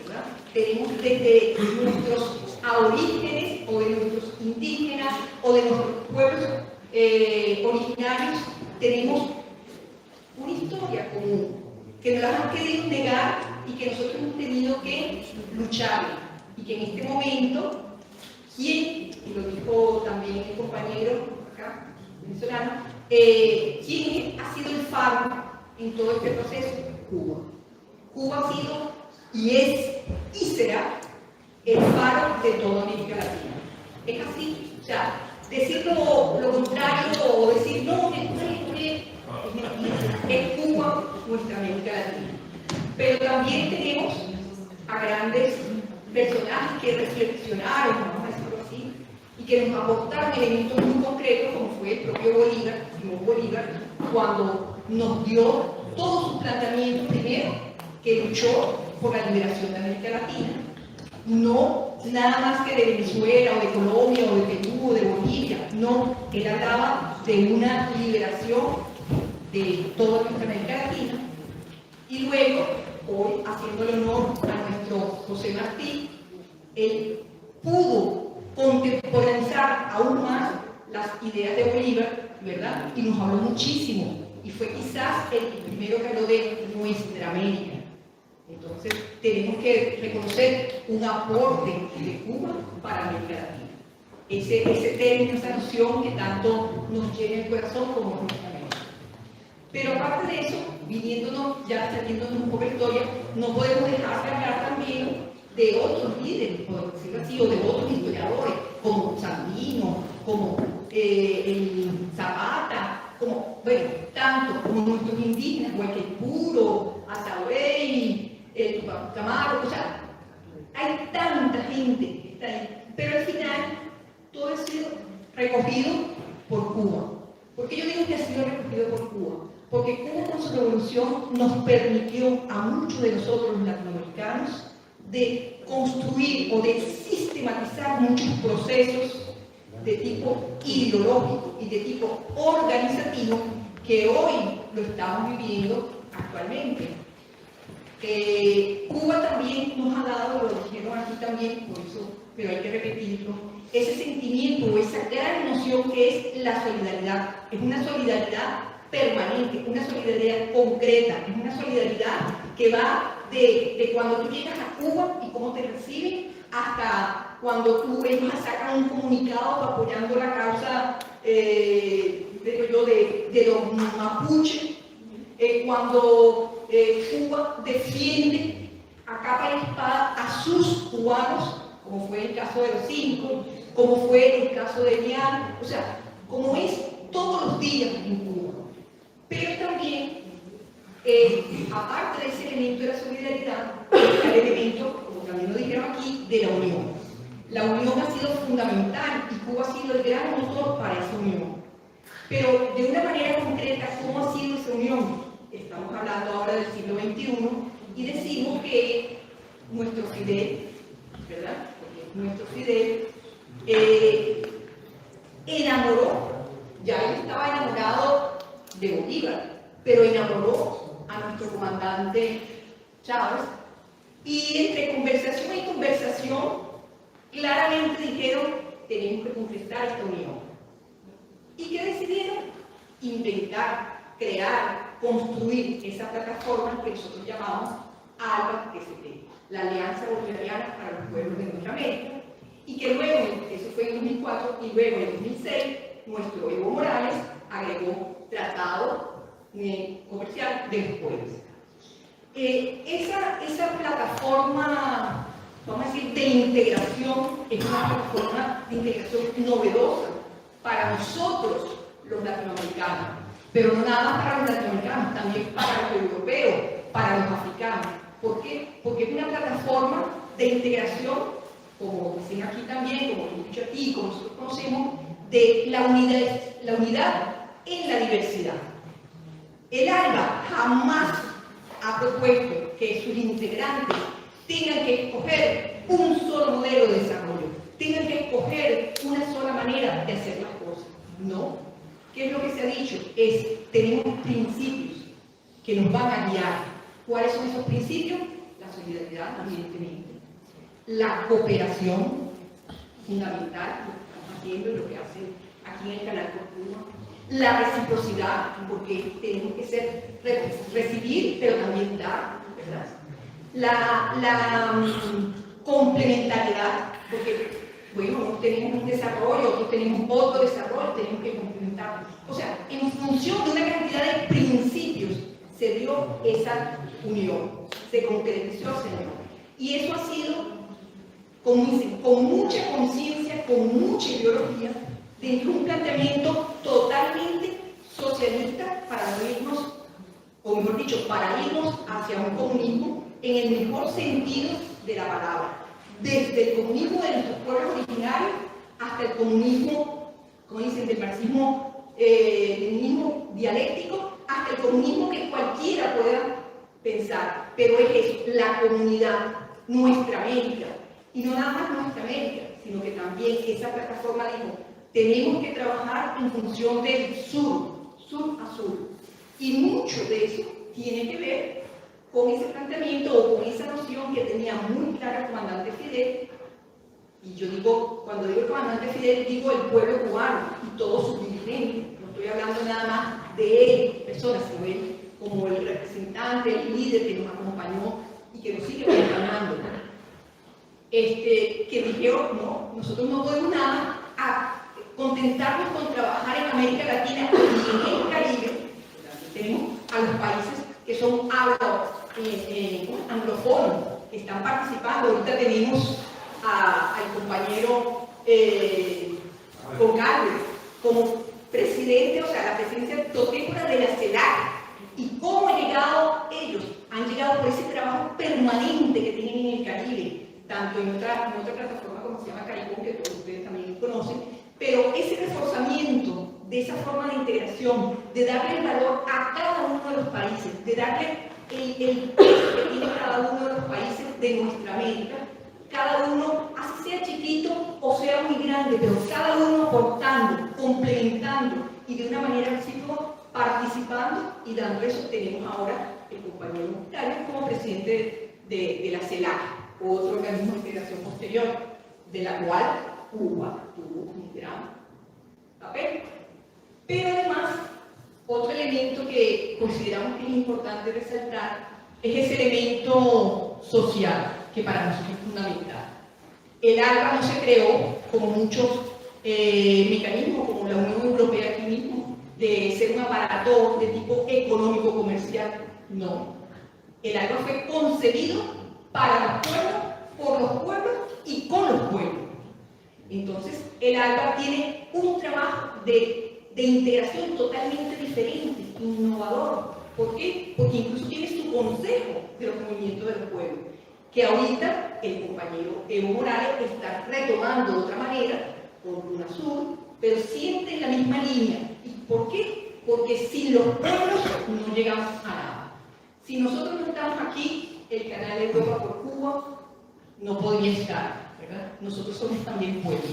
¿verdad? Tenemos desde nuestros aborígenes o de nuestros indígenas o de nuestros pueblos originarios, tenemos una historia común que nos la han querido negar y que nosotros hemos tenido que luchar, y que en este momento, ¿quién? Y lo dijo también el compañero acá, venezolano, ¿quién ha sido el faro en todo este proceso? Cuba. Cuba ha sido y es y será el faro de toda América Latina. Es así, o sea, decir lo contrario o decir no, es Cuba nuestra América Latina. Pero también tenemos a grandes personajes que reflexionaron, vamos a decirlo así, y que nos aportaron elementos muy concretos, como fue el propio Bolívar, cuando nos dio todos sus planteamientos, primero, que luchó por la liberación de América Latina, no nada más que de Venezuela o de Colombia o de Perú o de Bolivia, no, él hablaba de una liberación de toda nuestra América Latina, y luego, hoy, haciéndole honor a nuestro José Martí, él pudo contemporaneizar aún más las ideas de Bolívar, ¿verdad? Y nos habló muchísimo, y fue quizás el primero que habló de nuestra América. Entonces, tenemos que reconocer un aporte de Cuba para América Latina. Ese término, esa noción que tanto nos llena el corazón como nuestra América. Pero aparte de eso, ya saliéndonos un poco de historia, no podemos dejar de hablar también de otros líderes, por decirlo así, o de otros historiadores, como Sandino, como el Zapata, como, bueno, tanto como nuestros indígenas, Guayquipuro, Azaurey, el Tupac Amaru, o sea, hay tanta gente que está ahí, pero al final todo ha sido recogido por Cuba. ¿Por qué yo digo que ha sido recogido por Cuba? Porque Cuba con su revolución nos permitió a muchos de nosotros los latinoamericanos de construir o de sistematizar muchos procesos de tipo ideológico y de tipo organizativo que hoy lo estamos viviendo actualmente. Cuba también nos ha dado, lo dijeron aquí también, por eso, pero hay que repetirlo, ese sentimiento o esa gran noción que es la solidaridad. Es una solidaridad permanente, una solidaridad concreta, es una solidaridad que va de cuando tú llegas a Cuba y cómo te reciben, hasta cuando ellos sacan un comunicado apoyando la causa de los mapuches, cuando Cuba defiende a capa y espada a sus cubanos, como fue el caso de los 5, como fue el caso de Nial, o sea, como es todos los días en Cuba. Pero también, aparte de ese elemento de la solidaridad, está el elemento, como también lo dijeron aquí, de la unión. La unión ha sido fundamental y Cuba ha sido el gran motor para esa unión. Pero de una manera concreta, ¿cómo ha sido esa unión? Estamos hablando ahora del siglo XXI y decimos que nuestro Fidel, ¿verdad? Porque nuestro Fidel enamoró, ya él estaba enamorado de Bolívar, pero enamoró a nuestro comandante Chávez, y entre conversación y conversación claramente dijeron: tenemos que concretar esta unión. ¿Y qué decidieron? Inventar, crear, construir esa plataforma que nosotros llamamos ALBA-ST, la Alianza Bolivariana para los Pueblos de Nuestra América, y que luego, eso fue en 2004, y luego en 2006, nuestro Evo Morales agregó Tratado Comercial de los Pueblos. Esa plataforma, vamos a decir, de integración, es una plataforma de integración novedosa para nosotros los latinoamericanos, pero no nada más para los latinoamericanos, también para los europeos, para los africanos. ¿Por qué? Porque es una plataforma de integración, como dicen aquí también, como lo he dicho aquí, como nosotros conocemos, de la unidad en la diversidad. El ALBA jamás ha propuesto que sus integrantes tengan que escoger un solo modelo de desarrollo, tengan que escoger una sola manera de hacer las cosas. No. ¿Qué es lo que se ha dicho? Tenemos principios que nos van a guiar. ¿Cuáles son esos principios? La solidaridad, evidentemente. La cooperación, fundamental, lo que estamos haciendo y lo que hacen aquí en el canal por Cuba. La reciprocidad, porque tenemos que recibir, pero también dar, ¿verdad? La complementariedad, porque, bueno, unos tenemos un desarrollo, otros tenemos otro desarrollo, tenemos que complementarnos. O sea, en función de una cantidad de principios se dio esa unión, se concretizó esa unión. Y eso ha sido con mucha conciencia, con mucha ideología, dentro de un planteamiento totalmente socialista para irnos, o mejor dicho, para irnos hacia un comunismo en el mejor sentido de la palabra. Desde el comunismo de nuestros pueblos originarios hasta el comunismo, como dicen, del marxismo-leninismo dialéctico, hasta el comunismo que cualquiera pueda pensar. Pero es eso, la comunidad, nuestra América. Y no nada más nuestra América, sino que también esa plataforma dijo, tenemos que trabajar en función del sur a sur. Y mucho de eso tiene que ver con ese planteamiento o con esa noción que tenía muy clara el comandante Fidel. Y yo digo, cuando digo el comandante Fidel, digo el pueblo cubano y todos sus dirigentes. No estoy hablando nada más de él, personas, sino él como el representante, el líder que nos acompañó y que nos sigue acompañando. Que dijeron, no, nosotros no podemos nada a contentarnos con trabajar en América Latina y en el Caribe. Tenemos a los países que son anglófonos, que están participando. Ahorita tenemos al compañero Goncalves como presidente, o sea, la presidencia totémora de la CELAC. ¿Y cómo han llegado ellos? Han llegado por ese trabajo permanente que tienen en el Caribe, tanto en otra plataforma como se llama CARICOM, que todos ustedes también conocen, pero ese reforzamiento de esa forma de integración, de darle el valor a cada uno de los países, de darle el peso que tiene cada uno de los países de nuestra América, cada uno, así sea chiquito o sea muy grande, pero cada uno aportando, complementando y de una manera recíproca, participando y dando eso. Tenemos ahora el compañero Octavio como presidente de la CELAC, otro organismo de integración posterior, de la cual Cuba tuvo un gran papel. Pero además, otro elemento que consideramos que es importante resaltar es ese elemento social, que para nosotros es fundamental. El ALBA no se creó como muchos mecanismos, como la Unión Europea aquí mismo, de ser un aparato de tipo económico-comercial. No. El ALBA fue concebido para los pueblos, por los pueblos y con los pueblos. Entonces, el ALBA tiene un trabajo de integración totalmente diferente, innovador. ¿Por qué? Porque incluso tiene su consejo de los movimientos de los pueblos, que ahorita el compañero Evo Morales está retomando de otra manera, con UNASUR, pero siempre en la misma línea. ¿Y por qué? Porque sin los pueblos no llegamos a nada. Si nosotros no estamos aquí, el canal Europa por Cuba no podría estar, ¿verdad? Nosotros somos también pueblos.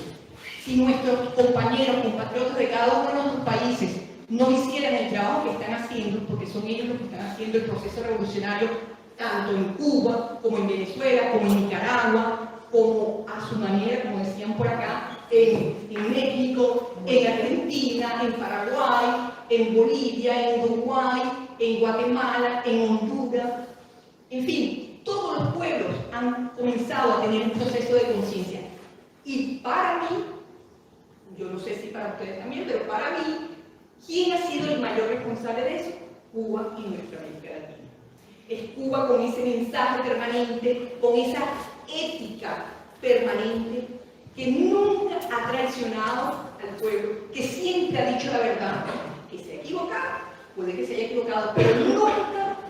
Si nuestros compañeros, compatriotas de cada uno de nuestros países no hicieran el trabajo que están haciendo, porque son ellos los que están haciendo el proceso revolucionario, tanto en Cuba, como en Venezuela, como en Nicaragua, como a su manera, como decían por acá, en México, en Argentina, en Paraguay, en Bolivia, en Uruguay, en Guatemala, en Honduras, en fin, todos los pueblos han comenzado a tener un proceso de conciencia. Y para mí, yo no sé si para ustedes también, pero para mí, ¿quién ha sido el mayor responsable de eso? Cuba y nuestra América Latina. Es Cuba con ese mensaje permanente, con esa ética permanente, que nunca ha traicionado al pueblo, que siempre ha dicho la verdad, que se ha equivocado, puede que se haya equivocado, pero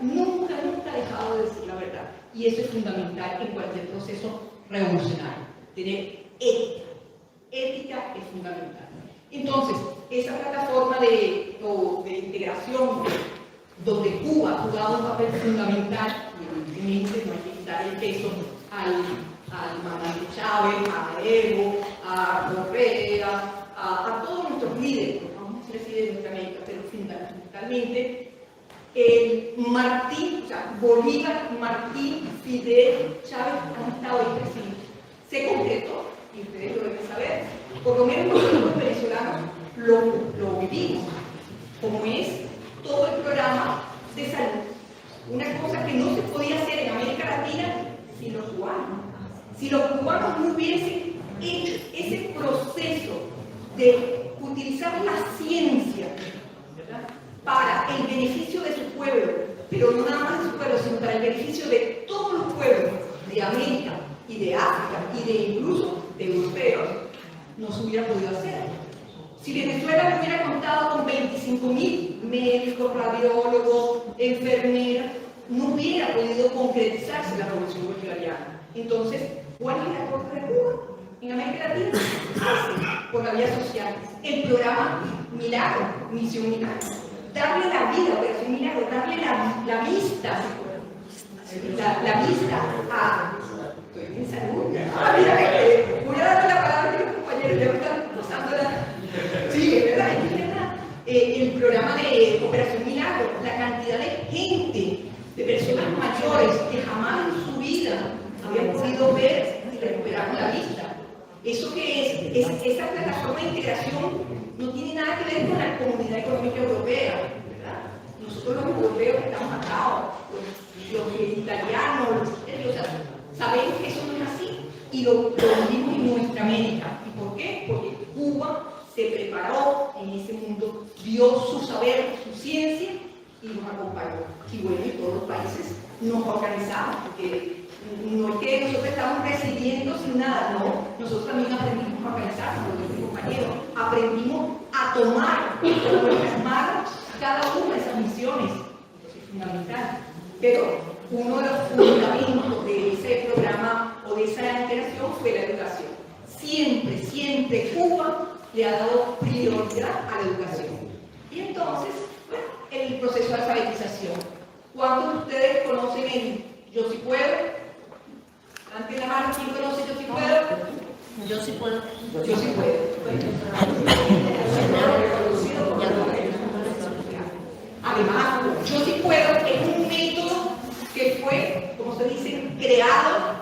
nunca ha dejado de decir la verdad. y eso es fundamental en cualquier proceso revolucionario. Tener ética. Ética es fundamental. Entonces, esa plataforma de integración donde Cuba ha jugado un papel fundamental, y evidentemente no hay que quitar el peso al mandante Chávez, a Evo, a Correa, a todos nuestros líderes, vamos a decir de nuestra América, pero fundamentalmente Martín, o sea, Bolívar, Martín, Fidel, Chávez han estado ahí presentes. Se concretó, y ustedes lo deben saber, por lo menos nosotros venezolanos lo vivimos, como es todo el programa de salud. Una cosa que no se podía hacer en América Latina sin los cubanos. Si los cubanos no hubiesen hecho ese proceso de utilizar la ciencia, ¿verdad?, para el beneficio de su pueblo, pero no nada más de su pueblo, sino para el beneficio de todos los pueblos de América y de África y de incluso de europeos, no se hubiera podido hacer. Si Venezuela no hubiera contado con 25.000 médicos, radiólogos, enfermeras, no hubiera podido concretizarse la revolución bolivariana. Entonces, ¿cuál es la cosa de Cuba en América Latina? Por la vía social. El programa Milagro, Misión Milagro. Darle la vida, Operación Milagro, darle la vista, la vista a... Estoy en salud. Voy a darle la palabra a los compañeros, ya me están pasando la... Sí, es verdad, es verdad. El programa de Operación Milagro, la cantidad de gente, de personas mayores que jamás en su vida habían podido ver y recuperar la vista. ¿Eso qué es? Esa plataforma de integración no tiene nada que ver con la Comunidad Económica Europea, ¿verdad? Nosotros los europeos estamos atados, los italianos, o sea, sabemos que eso no es así y lo vivimos en nuestra América. ¿Y por qué? Porque Cuba se preparó en ese mundo, dio su saber, su ciencia y nos acompañó. Y bueno, y todos los países nos organizamos, porque no es que nosotros estamos recibiendo sin nada, no, nosotros también aprendimos a organizarnos, como dice compañero, aprendimos a tomar con nuestras manos cada una de esas misiones, eso es fundamental. Pero uno de los fundamentos de ese programa o de esa integración fue la educación. Siempre, siempre Cuba le ha dado prioridad a la educación. Y entonces, bueno, el proceso de alfabetización. ¿Cuántos de ustedes conocen el Yo Sí Puedo? Ante la mano, ¿quién conoce Yo Sí Puedo? Yo sí puedo. Yo sí puedo. Además, Yo Sí Puedo es un método que fue, como se dice, creado,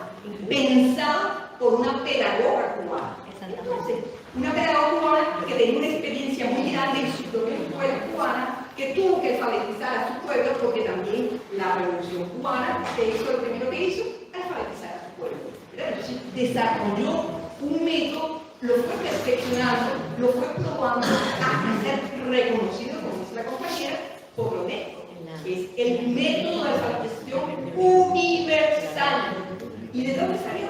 pensado por una pedagoga cubana. Entonces, una pedagoga cubana que tenía una experiencia muy grande en su propia escuela cubana, que tuvo que alfabetizar a su pueblo, porque también la revolución cubana, eso lo primero que hizo, alfabetizar a su pueblo. Entonces, desarrolló un método, lo fue perfeccionando, lo fue probando hasta ser reconocido, como dice la compañera, por lo menos. Es el método de alfabetización universal. ¿Y de dónde salió?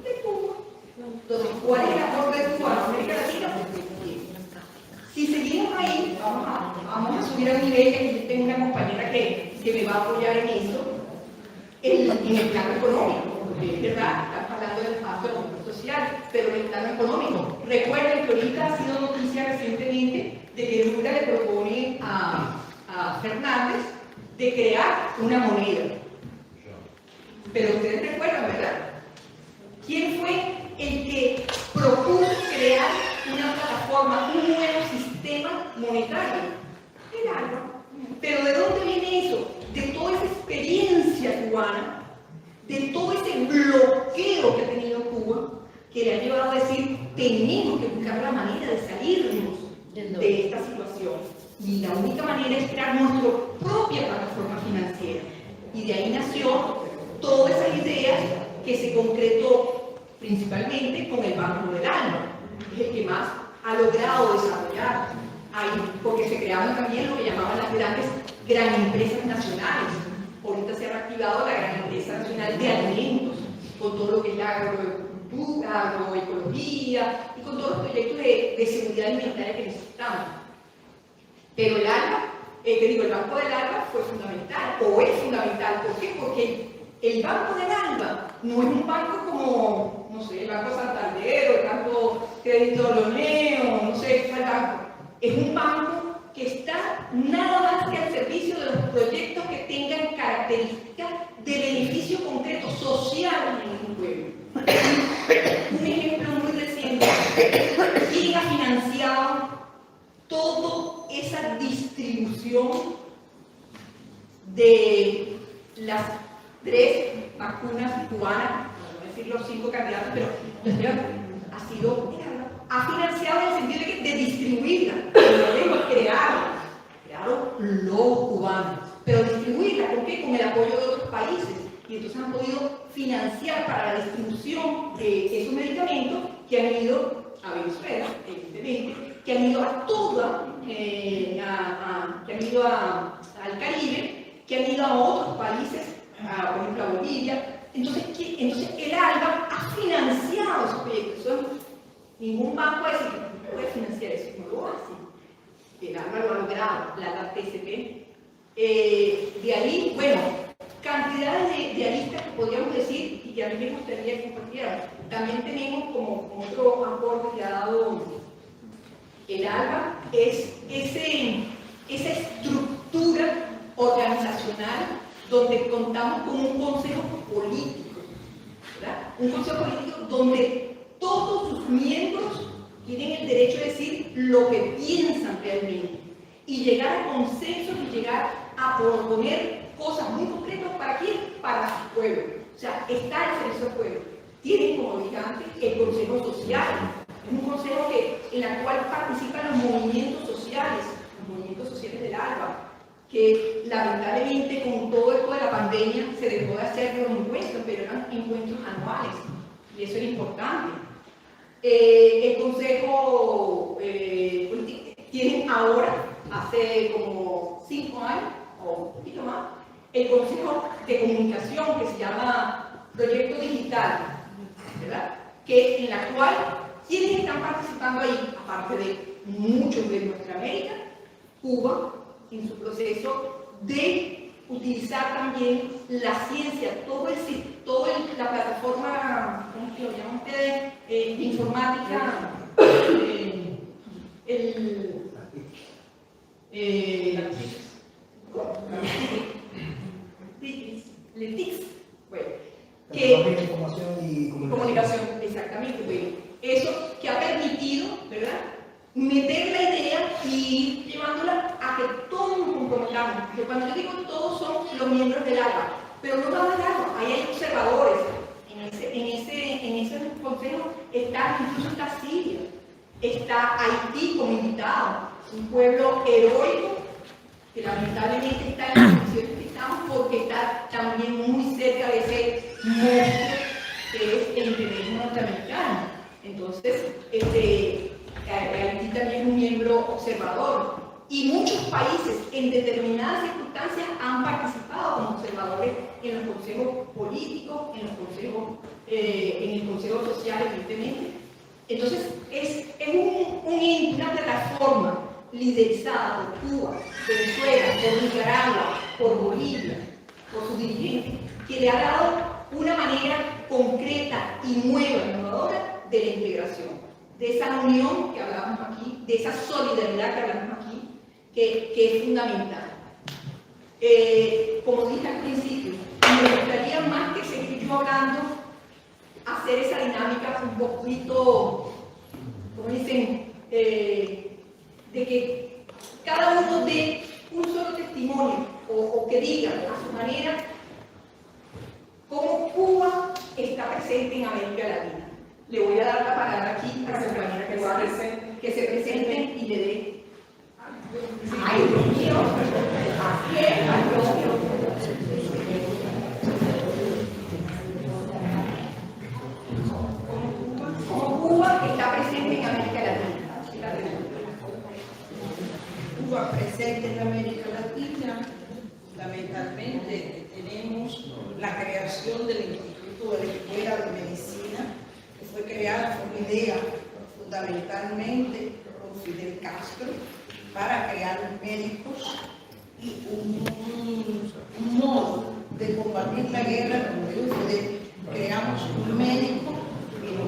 De Cuba. Entonces, ¿cuál es el aporte de Cuba a América Latina? Si seguimos ahí, vamos a subir a un nivel, que yo tengo una compañera que me va a apoyar en eso, en el plano económico, porque es verdad, estamos hablando del pacto social, pero en el plano económico. Recuerden que ahorita ha sido noticia recientemente de que Lula le propone a Fernández de crear una moneda. Pero ustedes recuerdan, ¿verdad? ¿Quién fue el que propuso crear una plataforma, un nuevo sistema monetario? El ALBA. ¿Pero de dónde viene eso? De toda esa experiencia cubana, de todo ese bloqueo que ha tenido Cuba, que le ha llevado a decir, tenemos que buscar la manera de salirnos de esta situación. Y la única manera es crear nuestra propia plataforma financiera. Y de ahí nació todas esas ideas que se concretó principalmente con el Banco del Alma, que es el que más ha logrado desarrollar ahí, porque se crearon también lo que llamaban las gran empresas nacionales. Ahorita se ha reactivado la Gran Empresa Nacional de Alimentos, con todo lo que es la agrocultura, agroecología y con todos los proyectos de seguridad alimentaria que necesitamos. Pero el ALBA, el Banco del ALBA fue fundamental, o es fundamental. ¿Por qué? Porque El Banco del ALBA no es un banco como, no sé, el Banco Santander o el Banco Crédito Leoneo, no sé cuál banco. Es un banco que está nada más que al servicio de los proyectos que tengan características de beneficio concreto social en un pueblo. Un ejemplo muy reciente, ¿quién ha financiado toda esa distribución de las 3 vacunas cubanas? No voy a decir los 5 candidatos, pero ha sido, ha financiado en el sentido de distribuirla, no de crearon los cubanos, pero distribuirla, ¿por qué? Con el apoyo de otros países. Y entonces han podido financiar para la distribución de esos medicamentos que han ido a Venezuela, evidentemente, que han ido a toda, que han ido al Caribe, que han ido a otros países, por ejemplo a Bolivia. Entonces el ALBA ha financiado esos proyectos. Ningún banco puede decir que no puede financiar eso, no lo hace. El ALBA lo ha logrado, la TCP. De ahí, bueno, cantidades de aristas que podríamos decir y que a mí me gustaría que compartieran. También tenemos como otro aporte que ha dado el ALBA, es esa estructura organizacional donde contamos con un consejo político, ¿verdad? Un consejo político donde todos sus miembros tienen el derecho de decir lo que piensan realmente y llegar a consensos y llegar a proponer cosas muy concretas. ¿Para quién? Para su pueblo. O sea, está al servicio del pueblo. Tienen como dije antes el Consejo Social. Es un consejo en el cual participan los movimientos sociales del ALBA, que lamentablemente con todo esto de la pandemia se dejó de hacer los encuentros, pero eran encuentros anuales y eso era importante. El Consejo tienen ahora, hace como 5 años o un poquito más, el Consejo de Comunicación que se llama Proyecto Digital, ¿verdad? En la cual, ¿quiénes están participando ahí? Aparte de muchos de nuestra América, Cuba, en su proceso de utilizar también la ciencia, la plataforma, ¿cómo se lo llaman ustedes? De informática, LETIX, bueno, que información y comunicación, exactamente, bueno, eso que ha permitido, ¿verdad?, meter la idea y llevándola a que todos nos comprometamos. Porque cuando yo digo todos son los miembros del ALBA, pero no va a dar, ahí hay observadores. En ese consejo está Siria, está Haití como invitado, un pueblo heroico que lamentablemente está en las condiciones que estamos porque está también muy cerca de ese monstruo que es el imperialismo norteamericano. Entonces, Haití también es un miembro observador y muchos países en determinadas circunstancias han participado como observadores en los consejos políticos, en el consejo social, evidentemente. Entonces es una plataforma liderizada por Cuba, Venezuela, por Nicaragua, por Bolivia, por sus dirigentes, que le ha dado una manera concreta y nueva, innovadora de la integración, de esa unión que hablamos aquí, de esa solidaridad que hablamos aquí, que es fundamental. Como dije al principio, me gustaría más que seguir yo hablando, hacer esa dinámica un poquito, como dicen, de que cada uno dé un solo testimonio o que diga a su manera cómo Cuba está presente en América Latina. Le voy a dar la palabra aquí a la compañera que se presente y le dé. ¡Ay, Dios mío! Así es, ay, Dios mío. Como Cuba está presente en América Latina. Cuba presente en América Latina, fundamentalmente tenemos la creación del Instituto de la Escuela de Medicina, que fue creada por una idea fundamentalmente por Fidel Castro para crear médicos y un modo de combatir la guerra, como dijo Fidel, creamos un médico y lo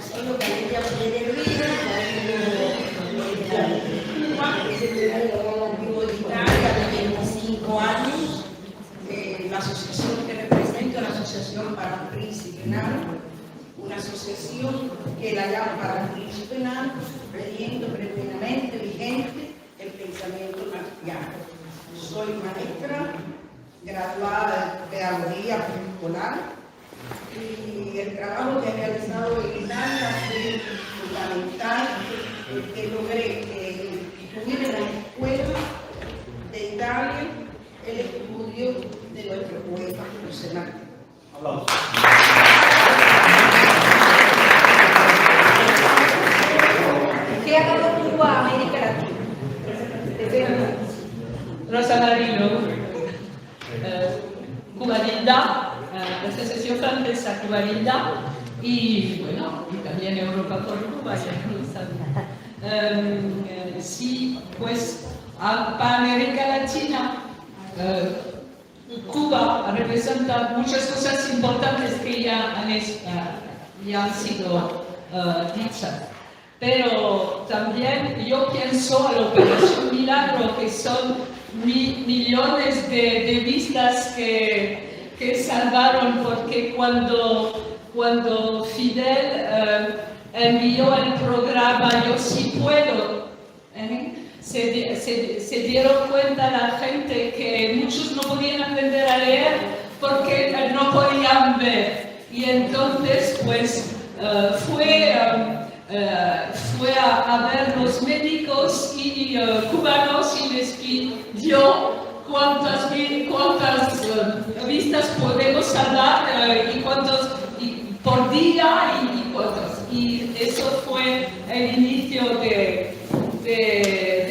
solo que ella puede vivir, vivo en Italia de 25 años, la asociación que represento, la Asociación para un Príncipe Enano, una asociación que la llama para un Príncipe Enano, teniendo plenamente vigente el pensamiento martiano. Soy maestra, graduada de pedagogía preescolar, y el trabajo que he realizado en Italia fue fundamental, que logré incluir en la escuela de Italia el estudio de nuestro poeta José Martí. ¿Qué ha dado Cuba a América Latina? Rosa Marino, Cuba Linda, la Asociación Francesa Cuba Linda y bueno, y también Europa por Cuba, ya lo saben. Sí, pues para América Latina, Cuba representa muchas cosas importantes que ya han sido dichas. Pero también yo pienso a la Operación Milagro, que son millones de vidas que salvaron, porque cuando Fidel envió el programa Yo sí puedo, se dieron cuenta la gente que muchos no podían aprender a leer porque no podían ver. Y entonces pues fue a ver los médicos y cubanos y les pidió cuántas vistas podemos salvar y cuántos por día y cuántos. Y eso fue el inicio de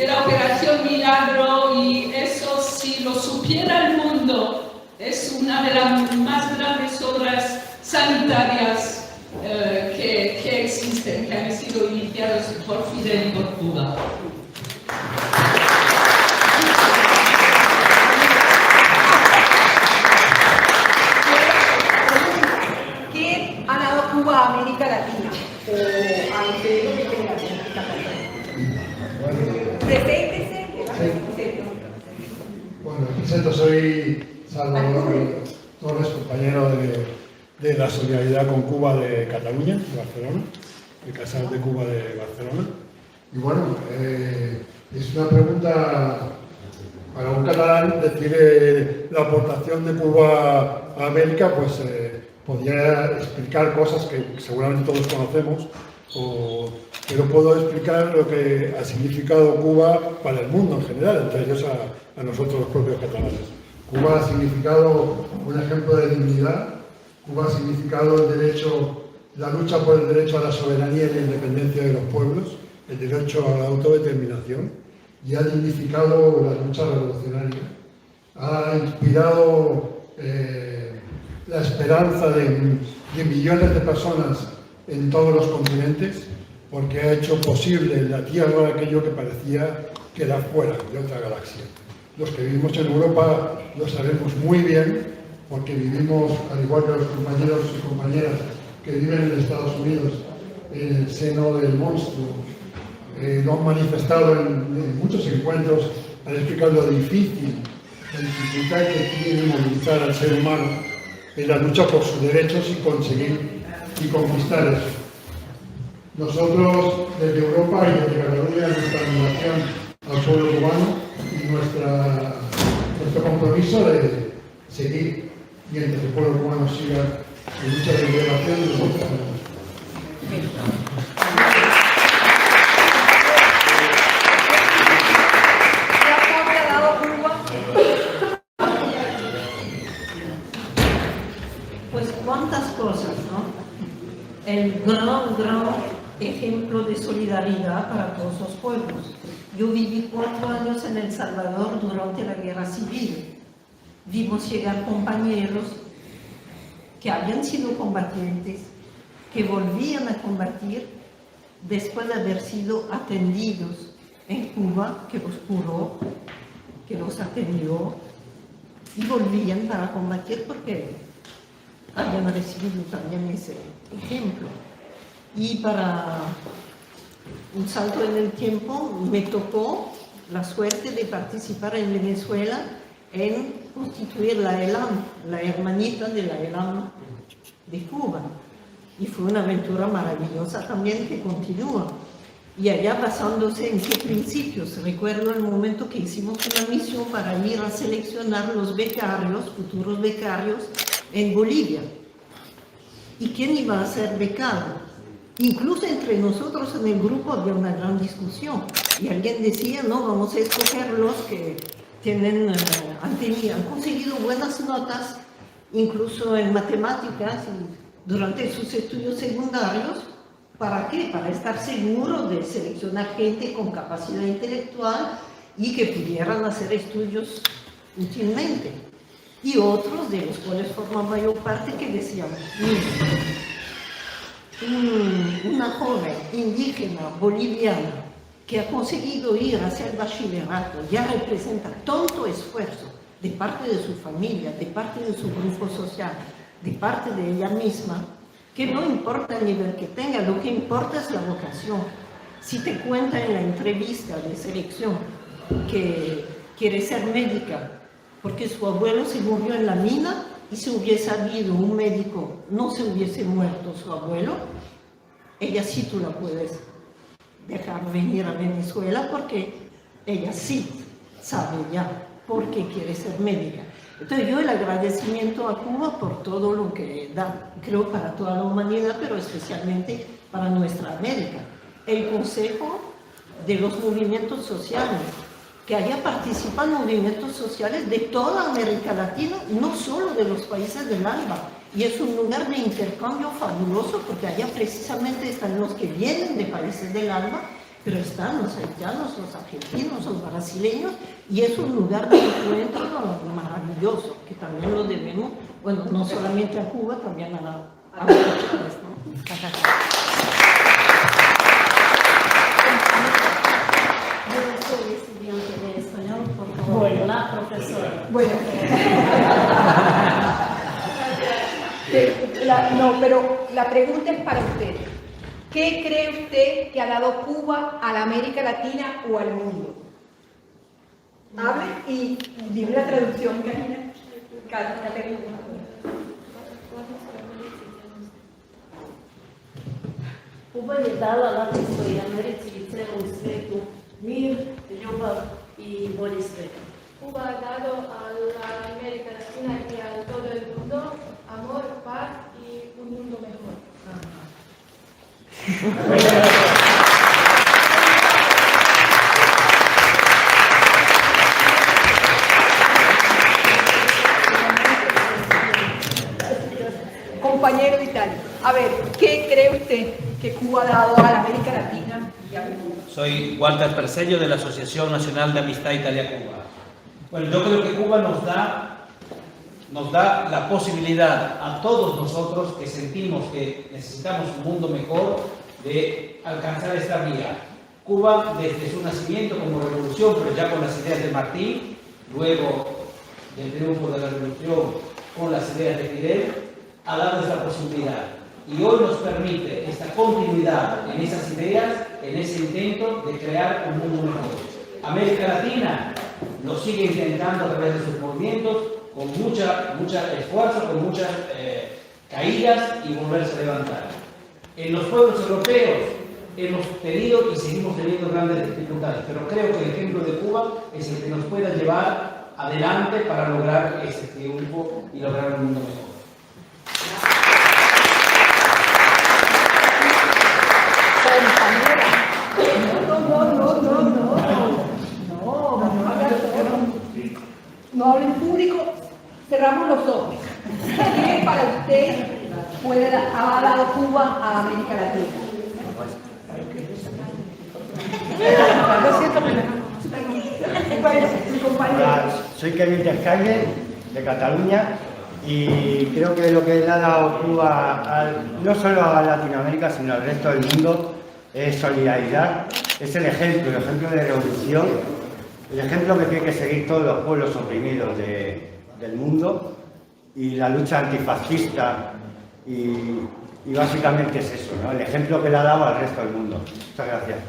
la Operación Milagro, y eso, si lo supiera el mundo, es una de las más grandes obras sanitarias que existen, que han sido iniciados por Fidel y por Cuba. ¿Qué ha dado Cuba a América Latina? O al Imperio de América Latina. Preséntese. Bueno, me presento, soy Salvador Torres, compañero de la Solidaridad con Cuba de Cataluña, de Barcelona, el Casal de Cuba de Barcelona. Y bueno, es una pregunta para un catalán, decir la aportación de Cuba a América, pues podría explicar cosas que seguramente todos conocemos, pero puedo explicar lo que ha significado Cuba para el mundo en general, entre ellos a nosotros los propios catalanes. Cuba ha significado un ejemplo de dignidad. Cuba ha significado la lucha por el derecho a la soberanía y la independencia de los pueblos, el derecho a la autodeterminación, y ha dignificado la lucha revolucionaria. Ha inspirado la esperanza de millones de personas en todos los continentes, porque ha hecho posible en la Tierra aquello que parecía que era fuera de otra galaxia. Los que vivimos en Europa lo sabemos muy bien, porque vivimos, al igual que los compañeros y compañeras que viven en Estados Unidos, en el seno del monstruo. Lo han manifestado en muchos encuentros, han explicado lo difícil, la dificultad que tiene movilizar al ser humano en la lucha por sus derechos y conseguir y conquistar eso. Nosotros, desde Europa y desde Cataluña, nuestra admiración al pueblo cubano y nuestro compromiso de seguir, mientras el pueblo cubano siga en lucha de liberación de nosotros. ¿Qué ha dado Cuba? Pues cuántas cosas, ¿no? El gran ejemplo de solidaridad para todos los pueblos. Yo viví 4 años en El Salvador durante la Guerra Civil. Vimos llegar compañeros que habían sido combatientes, que volvían a combatir después de haber sido atendidos en Cuba que los curó, que los atendió y volvían para combatir porque habían recibido también ese ejemplo. Y para un salto en el tiempo me tocó la suerte de participar en Venezuela en constituir la ELAM, la hermanita de la ELAM de Cuba. Y fue una aventura maravillosa también que continúa. Y allá basándose en qué principios. Recuerdo el momento que hicimos una misión para ir a seleccionar los becarios, futuros becarios, en Bolivia. ¿Y quién iba a ser becado? Incluso entre nosotros en el grupo había una gran discusión. Y alguien decía, no, vamos a escoger los que han conseguido buenas notas, incluso en matemáticas, durante sus estudios secundarios. ¿Para qué? Para estar seguros de seleccionar gente con capacidad intelectual y que pudieran hacer estudios útilmente. Y otros, de los cuales forman mayor parte, que decían, una joven indígena boliviana que ha conseguido ir hacia el bachillerato ya representa tanto esfuerzo de parte de su familia, de parte de su grupo social, de parte de ella misma, que no importa el nivel que tenga, lo que importa es la vocación. Si te cuenta en la entrevista de selección que quiere ser médica porque su abuelo se murió en la mina y si hubiese habido un médico no se hubiese muerto su abuelo, ella sí tú la puedes dejar venir a Venezuela porque ella sí sabe ya por qué quiere ser médica. Entonces yo el agradecimiento a Cuba por todo lo que da, creo para toda la humanidad, pero especialmente para nuestra América. El consejo de los movimientos sociales, que allá participan movimientos sociales de toda América Latina, no solo de los países del ALBA. Y es un lugar de intercambio fabuloso porque allá precisamente están los que vienen de países del ALBA, pero están los haitianos, los argentinos, los brasileños, y es un lugar de encuentro maravilloso, que también lo debemos, bueno, no solamente a Cuba, también a los países, ¿no? Yo soy estudiante de español, por favor. Bueno, la profesora. Bueno. No, pero la pregunta es para usted. ¿Qué cree usted que ha dado Cuba a la América Latina o al mundo? Hable y dime la traducción, Karina. Cuba je dala Latinskoj Americi i celom svijetu mir, ljubav i bolji svijet. Cuba ha dado a la América Latina y a todo el mundo amor, paz y un mundo mejor. Compañero de Italia, a ver, ¿qué cree usted que Cuba ha dado a la América Latina y al mundo? Soy Walter Persello de la Asociación Nacional de Amistad Italia-Cuba. Bueno, yo creo que Cuba nos da la posibilidad a todos nosotros que sentimos que necesitamos un mundo mejor de alcanzar esta vía. Cuba, desde su nacimiento como revolución, pero ya con las ideas de Martí, luego del triunfo de la revolución con las ideas de Fidel, ha dado esta posibilidad. Y hoy nos permite esta continuidad en esas ideas, en ese intento de crear un mundo mejor. América Latina lo sigue intentando a través de sus movimientos, con mucha esfuerzo, con muchas caídas y volverse a levantar. En los pueblos europeos hemos tenido y seguimos teniendo grandes dificultades, pero creo que el ejemplo de Cuba es el que nos pueda llevar adelante para lograr ese triunfo y lograr un mundo mejor. No hable en público, cerramos los ojos. ¿Qué para usted ha dado Cuba a América Latina? Hola, soy Kevin Tercalle, de Cataluña, y creo que lo que le ha dado Cuba no solo a Latinoamérica, sino al resto del mundo, es solidaridad es el ejemplo de revolución, el ejemplo que tienen que seguir todos los pueblos oprimidos del mundo, y la lucha antifascista, y básicamente es eso, ¿no? El ejemplo que le ha dado al resto del mundo. Muchas gracias.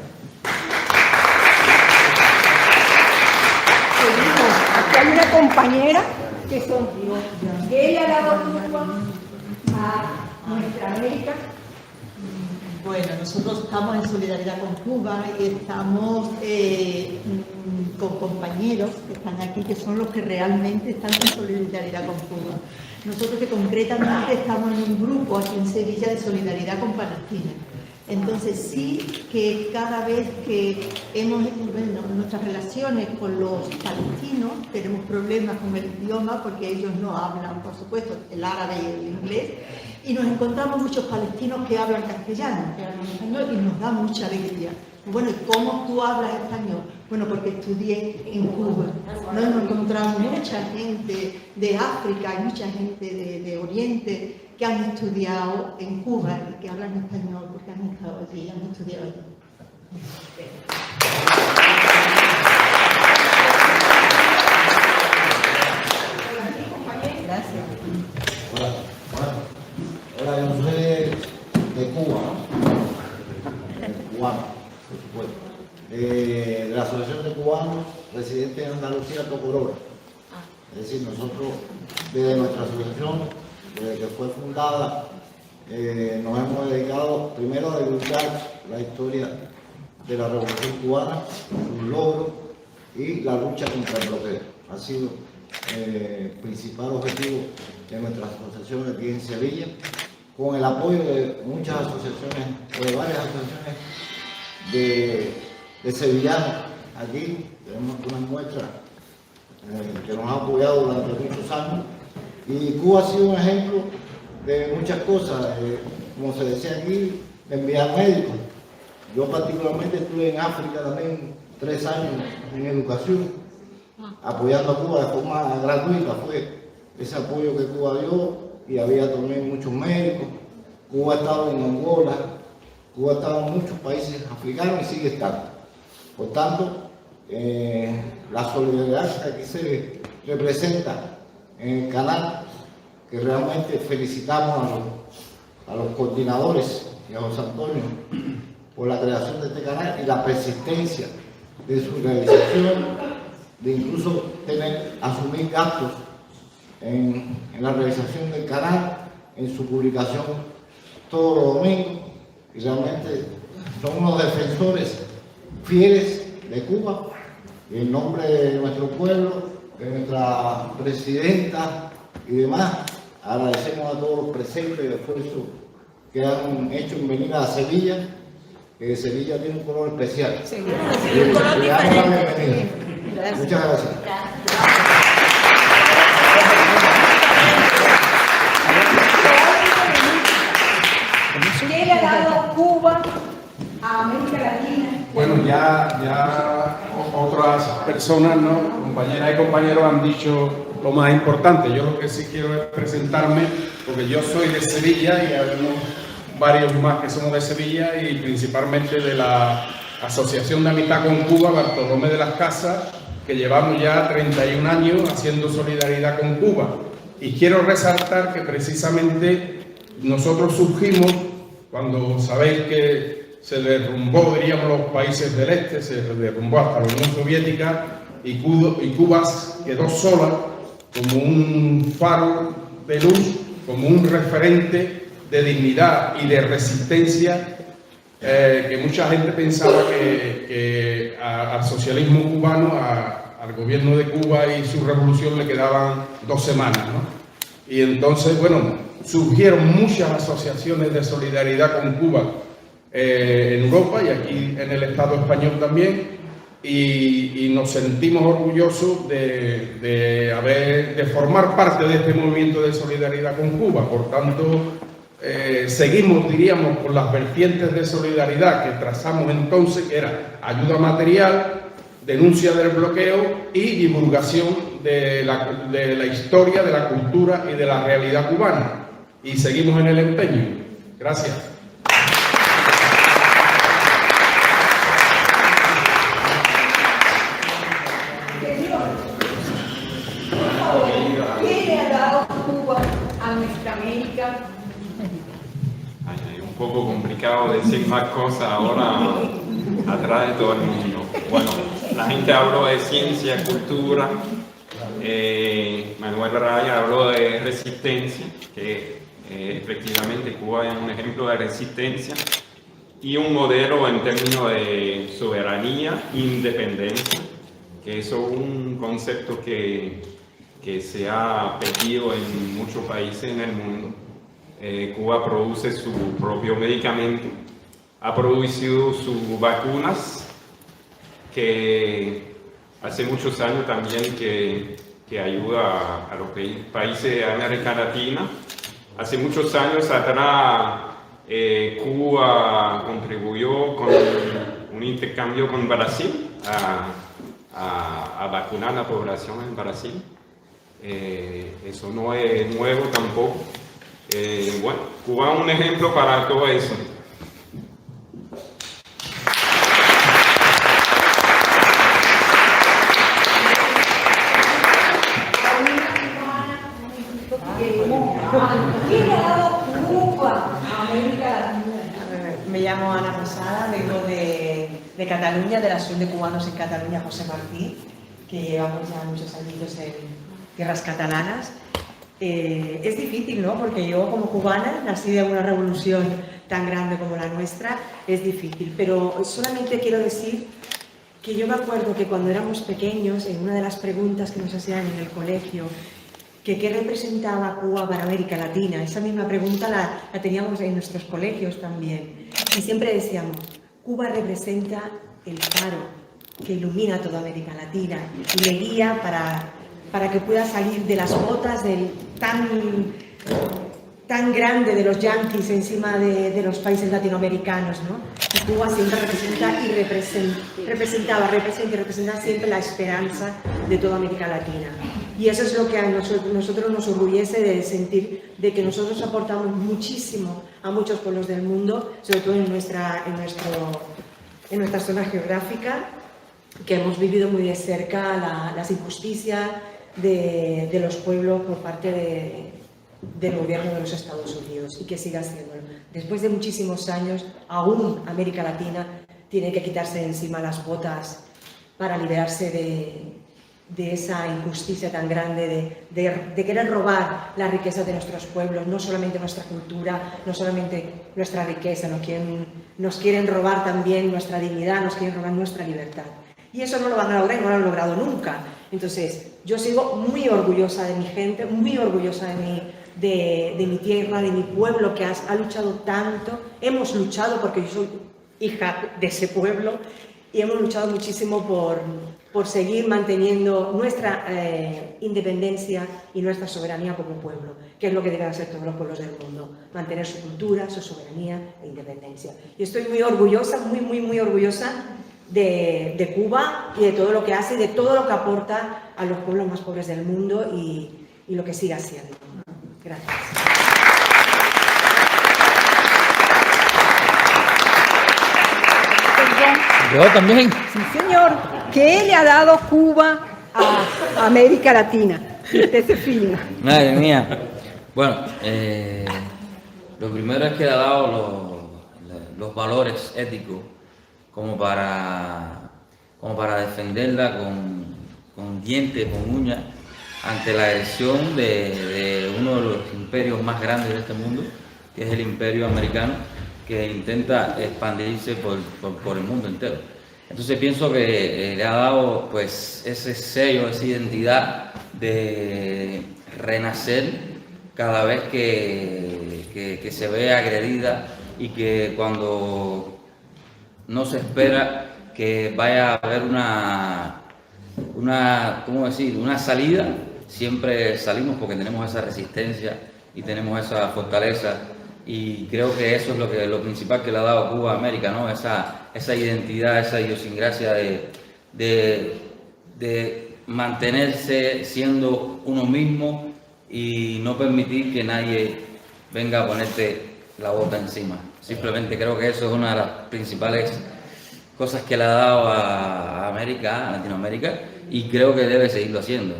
Aquí hay una compañera que sonrió, que ella ha dado Cuba a nuestra América. Bueno, nosotros estamos en solidaridad con Cuba y estamos con compañeros que están aquí, que son los que realmente están en solidaridad con Cuba. Nosotros que concretamente estamos en un grupo aquí en Sevilla de solidaridad con Palestina. Entonces sí que cada vez que hemos, nuestras relaciones con los palestinos, tenemos problemas con el idioma porque ellos no hablan, por supuesto, el árabe y el inglés, y nos encontramos muchos palestinos que hablan castellano, que hablan español, y nos da mucha alegría. Bueno, ¿y cómo tú hablas español? Bueno, porque estudié en Cuba. Nos encontramos mucha gente de África y mucha gente de Oriente que han estudiado en Cuba y que hablan español porque han estado allí, han estudiado allí. Gracias. Hola, yo soy de Cuba, cubano, por supuesto, de la Asociación de Cubanos Residentes en Andalucía, Tocorora. Es decir, nosotros, desde nuestra asociación, desde que fue fundada, nos hemos dedicado primero a divulgar la historia de la Revolución Cubana, sus logros y la lucha contra el bloqueo. Ha sido el principal objetivo de nuestra asociación aquí en Sevilla, con el apoyo de muchas asociaciones, o de varias asociaciones de sevillanos. Aquí tenemos una muestra que nos ha apoyado durante muchos años, y Cuba ha sido un ejemplo de muchas cosas, como se decía aquí, de enviar médicos. Yo particularmente estuve en África también 3 años en educación, apoyando a Cuba de forma gratuita. Fue ese apoyo que Cuba dio, y había también muchos médicos. Cuba ha estado en Angola, Cuba ha estado en muchos países africanos y sigue estando. Por tanto, la solidaridad que aquí se representa en el canal, que realmente felicitamos a los coordinadores y a José Antonio por la creación de este canal y la persistencia de su realización, de incluso asumir gastos en la realización del canal, en su publicación todos los domingos, y realmente son unos defensores fieles de Cuba. Y en nombre de nuestro pueblo, de nuestra presidenta y demás, agradecemos a todos los presentes el esfuerzo que han hecho en venir a Sevilla, que Sevilla tiene un color especial. Sí, un color diferente. Muchas gracias. ¿Qué le ha dado Cuba a América Latina? Bueno, ya otras personas, ¿no? Compañeras y compañeros han dicho lo más importante. Yo lo que sí quiero es presentarme, porque yo soy de Sevilla y habemos varios más que somos de Sevilla, y principalmente de la Asociación de Amistad con Cuba, Bartolomé de las Casas, que llevamos ya 31 años haciendo solidaridad con Cuba. Y quiero resaltar que precisamente nosotros surgimos cuando sabéis que se derrumbó, diríamos, los países del este, se derrumbó hasta la Unión Soviética, y Cuba quedó sola como un faro de luz, como un referente de dignidad y de resistencia, que mucha gente pensaba que al socialismo cubano, al gobierno de Cuba y su revolución le quedaban 2 semanas, ¿no? Y entonces, bueno, surgieron muchas asociaciones de solidaridad con Cuba en Europa y aquí en el Estado español también, y nos sentimos orgullosos de formar parte de este movimiento de solidaridad con Cuba. Por tanto, seguimos, diríamos, con las vertientes de solidaridad que trazamos entonces, que era ayuda material, denuncia del bloqueo y divulgación de la historia, de la cultura y de la realidad cubana. Y seguimos en el empeño. Gracias. América. Es un poco complicado decir más cosas ahora atrás de todo el mundo. Bueno, la gente habló de ciencia, cultura. Manuel Raya habló de resistencia, que efectivamente Cuba es un ejemplo de resistencia y un modelo en términos de soberanía e independencia, que eso es un concepto que se ha perdido en muchos países en el mundo. Cuba produce su propio medicamento, ha producido sus vacunas, que hace muchos años también que ayuda a los países de América Latina. Hace muchos años atrás Cuba contribuyó con un intercambio con Brasil a vacunar a la población en Brasil. Eso no es nuevo tampoco. Bueno, Cuba es un ejemplo para todo eso. ¿Qué le ha dado Cuba a América Latina? Me llamo Ana Posada, vengo de Cataluña, de la Asociación de Cubanos en Cataluña, José Martí, que llevamos ya muchos añitos en tierras catalanas. Es difícil, ¿no? Porque yo como cubana, nacida en una revolución tan grande como la nuestra, es difícil. Pero solamente quiero decir que yo me acuerdo que cuando éramos pequeños, en una de las preguntas que nos hacían en el colegio, que qué representaba Cuba para América Latina, esa misma pregunta la teníamos en nuestros colegios también. Y siempre decíamos, Cuba representa el faro que ilumina toda América Latina y le guía para que pueda salir de las botas del tan grande de los yanquis encima de los países latinoamericanos, ¿no? Y Cuba siempre representa y representa siempre la esperanza de toda América Latina. Y eso es lo que a nosotros nos orgullece, de sentir de que nosotros aportamos muchísimo a muchos pueblos del mundo, sobre todo en nuestra zona geográfica, que hemos vivido muy de cerca las injusticias de los pueblos por parte del gobierno de los Estados Unidos, y que siga haciéndolo. Después de muchísimos años, aún América Latina tiene que quitarse de encima las botas para liberarse de esa injusticia tan grande de querer robar la riqueza de nuestros pueblos, no solamente nuestra cultura, no solamente nuestra riqueza, nos quieren robar también nuestra dignidad, nos quieren robar nuestra libertad. Y eso no lo van a lograr y no lo han logrado nunca. Entonces, yo sigo muy orgullosa de mi gente, muy orgullosa de mi tierra, de mi pueblo que ha luchado tanto. Hemos luchado, porque yo soy hija de ese pueblo, y hemos luchado muchísimo por seguir manteniendo nuestra independencia y nuestra soberanía como pueblo, que es lo que deben hacer todos los pueblos del mundo, mantener su cultura, su soberanía e independencia. Y estoy muy orgullosa, muy orgullosa de Cuba y de todo lo que hace y de todo lo que aporta a los pueblos más pobres del mundo y lo que sigue haciendo. Gracias. Yo también. Sí, señor. ¿Qué le ha dado Cuba a América Latina? Usted se fija. Madre mía. Bueno, lo primero es que le ha dado los valores éticos como para defenderla con dientes, con uñas, ante la agresión de uno de los imperios más grandes de este mundo, que es el imperio americano, que intenta expandirse por el mundo entero. Entonces pienso que le ha dado pues ese sello, esa identidad de renacer cada vez que se ve agredida, y que cuando no se espera que vaya a haber una salida, siempre salimos porque tenemos esa resistencia y tenemos esa fortaleza. Y creo que eso es lo principal que le ha dado Cuba a América, ¿no? Esa identidad, esa idiosincrasia de mantenerse siendo uno mismo y no permitir que nadie venga a ponerte la bota encima. Simplemente creo que eso es una de las principales cosas que le ha dado a América, a Latinoamérica, y creo que debe seguirlo haciendo.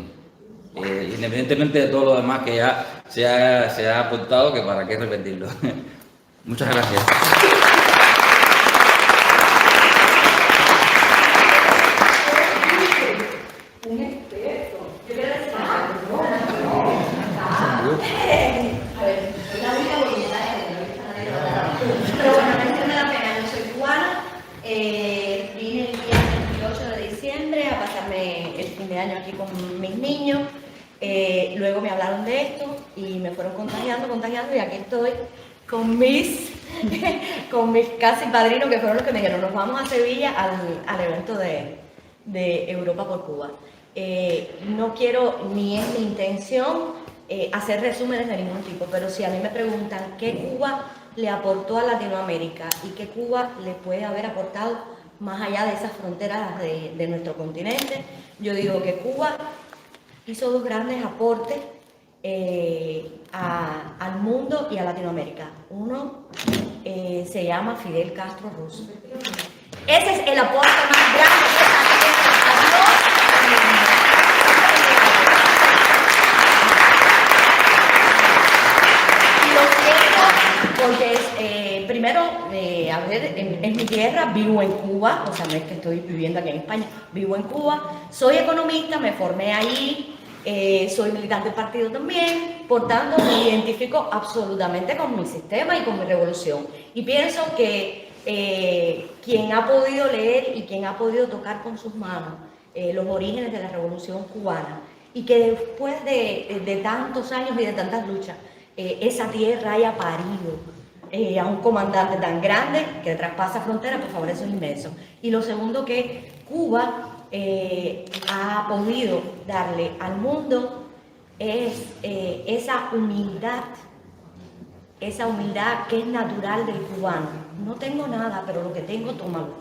independientemente de todo lo demás que ya se ha aportado, que para qué repetirlo. Muchas gracias. Un experto. Yo quiero decir, a ver, soy la única voluntaria de la pero bueno, no me da pena, yo soy cubana, vine el día 28 de diciembre a pasarme el fin de año aquí con mis niños, luego me hablaron de esto y me fueron contagiando y aquí estoy con mis casi padrinos que fueron los que me dijeron, nos vamos a Sevilla al evento de Europa por Cuba. No quiero, ni es mi intención hacer resúmenes de ningún tipo, pero si a mí me preguntan qué Cuba le aportó a Latinoamérica y qué Cuba le puede haber aportado más allá de esas fronteras de nuestro continente, yo digo que Cuba hizo dos grandes aportes al mundo y a Latinoamérica. Uno se llama Fidel Castro Roosevelt. Ese es el aporte más grande que porque primero, a ver, en mi tierra, vivo en Cuba, o sea, no es que estoy viviendo aquí en España, vivo en Cuba, soy economista, me formé ahí, soy militante del partido también, por tanto me identifico absolutamente con mi sistema y con mi revolución. Y pienso que quien ha podido leer y quien ha podido tocar con sus manos los orígenes de la revolución cubana, y que después de tantos años y de tantas luchas, esa tierra haya parido a un comandante tan grande que traspasa fronteras, por favor, eso es inmenso. Y lo segundo, que Cuba ha podido darle al mundo es esa humildad que es natural del cubano. No tengo nada, pero lo que tengo, tómalo.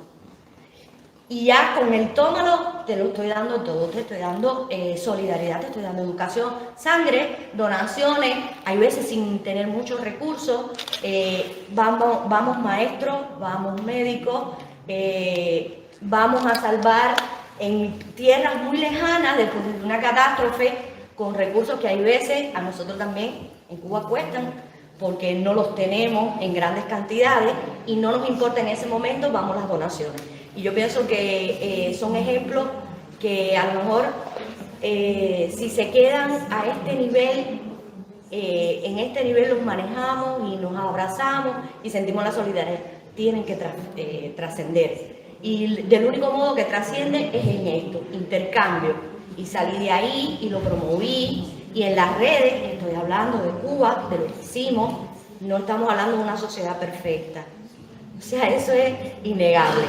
Y ya con el tómalo te lo estoy dando todo, te estoy dando solidaridad, te estoy dando educación, sangre, donaciones, hay veces sin tener muchos recursos, vamos maestros, vamos médicos, vamos a salvar en tierras muy lejanas después de una catástrofe con recursos que hay veces a nosotros también en Cuba cuestan porque no los tenemos en grandes cantidades y no nos importa en ese momento, vamos las donaciones. Y yo pienso que son ejemplos que a lo mejor si se quedan a este nivel, en este nivel los manejamos y nos abrazamos y sentimos la solidaridad, tienen que trascender. Y del único modo que trasciende es en esto, intercambio. Y salí de ahí y lo promoví y en las redes estoy hablando de Cuba, de lo que hicimos, no estamos hablando de una sociedad perfecta. O sea, eso es innegable.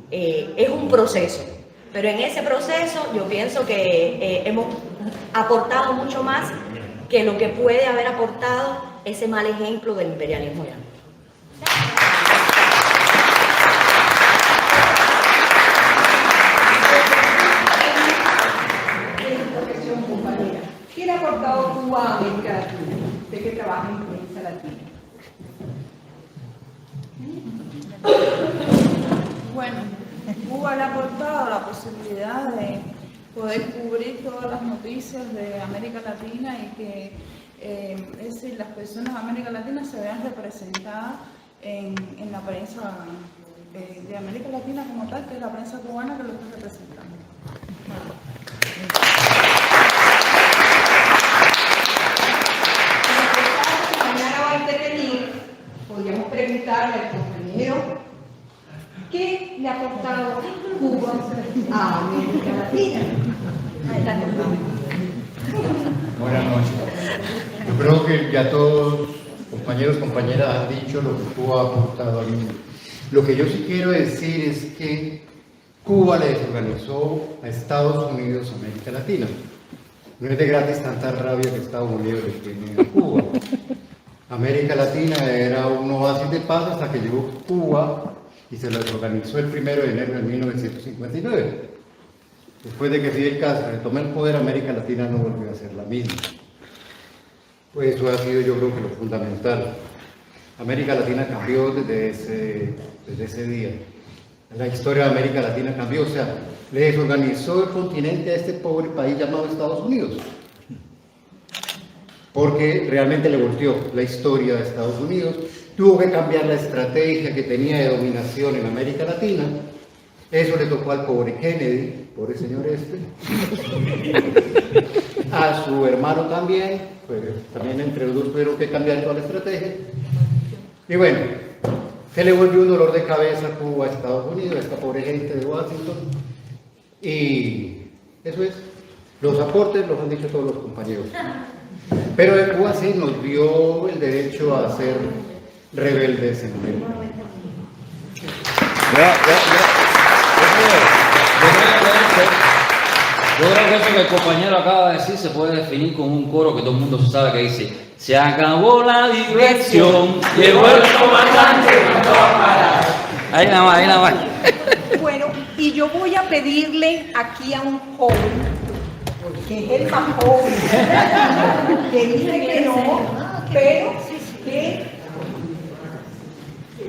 Es un proceso, pero en ese proceso yo pienso que hemos aportado mucho más que lo que puede haber aportado ese mal ejemplo del imperialismo yanqui. ¿Quién ha aportado Cuba a América Latina? ¿De qué trabaja en América Latina? Bueno, Cuba le ha aportado la posibilidad de poder cubrir todas las noticias de América Latina y que es decir, las personas de América Latina se vean representadas en la prensa de América Latina como tal, que es la prensa cubana que lo está representando. Mañana va a intervenir, podríamos preguntarle al compañero ¿qué le ha aportado Cuba a América Latina? Adelante. Buenas noches. Yo creo que ya todos, compañeros, compañeras, han dicho lo que Cuba ha aportado al mundo. Lo que yo sí quiero decir es que Cuba le desorganizó a Estados Unidos América Latina. No es de gratis tanta rabia que Estados Unidos le tiene a Cuba. América Latina era un oasis de paz hasta que llegó Cuba y se lo desorganizó el 1 de enero de 1959. Después de que Fidel Castro retomó el poder, América Latina no volvió a ser la misma. Pues eso ha sido, yo creo que lo fundamental. América Latina cambió desde ese día. La historia de América Latina cambió, o sea, le desorganizó el continente a este pobre país llamado Estados Unidos. porque realmente le volteó la historia de Estados Unidos. Tuvo que cambiar la estrategia que tenía de dominación en América Latina. Eso le tocó al pobre Kennedy, pobre señor este. A su hermano también, pues también entre los dos tuvieron que cambiar toda la estrategia. Y bueno, se le volvió un dolor de cabeza a Cuba, a Estados Unidos, a esta pobre gente de Washington. Y eso es. Los aportes los han dicho todos los compañeros. Pero de Cuba sí nos dio el derecho a ser rebeldes en América. Yo creo que eso que el compañero acaba de decir se puede definir con un coro que todo el mundo sabe que dice: se acabó la diversión, llegó el comandante, mandó a parar. Ahí nada más, ahí nada más. Bueno, y yo voy a pedirle aquí a un joven, que es el más joven, que dice que no, pero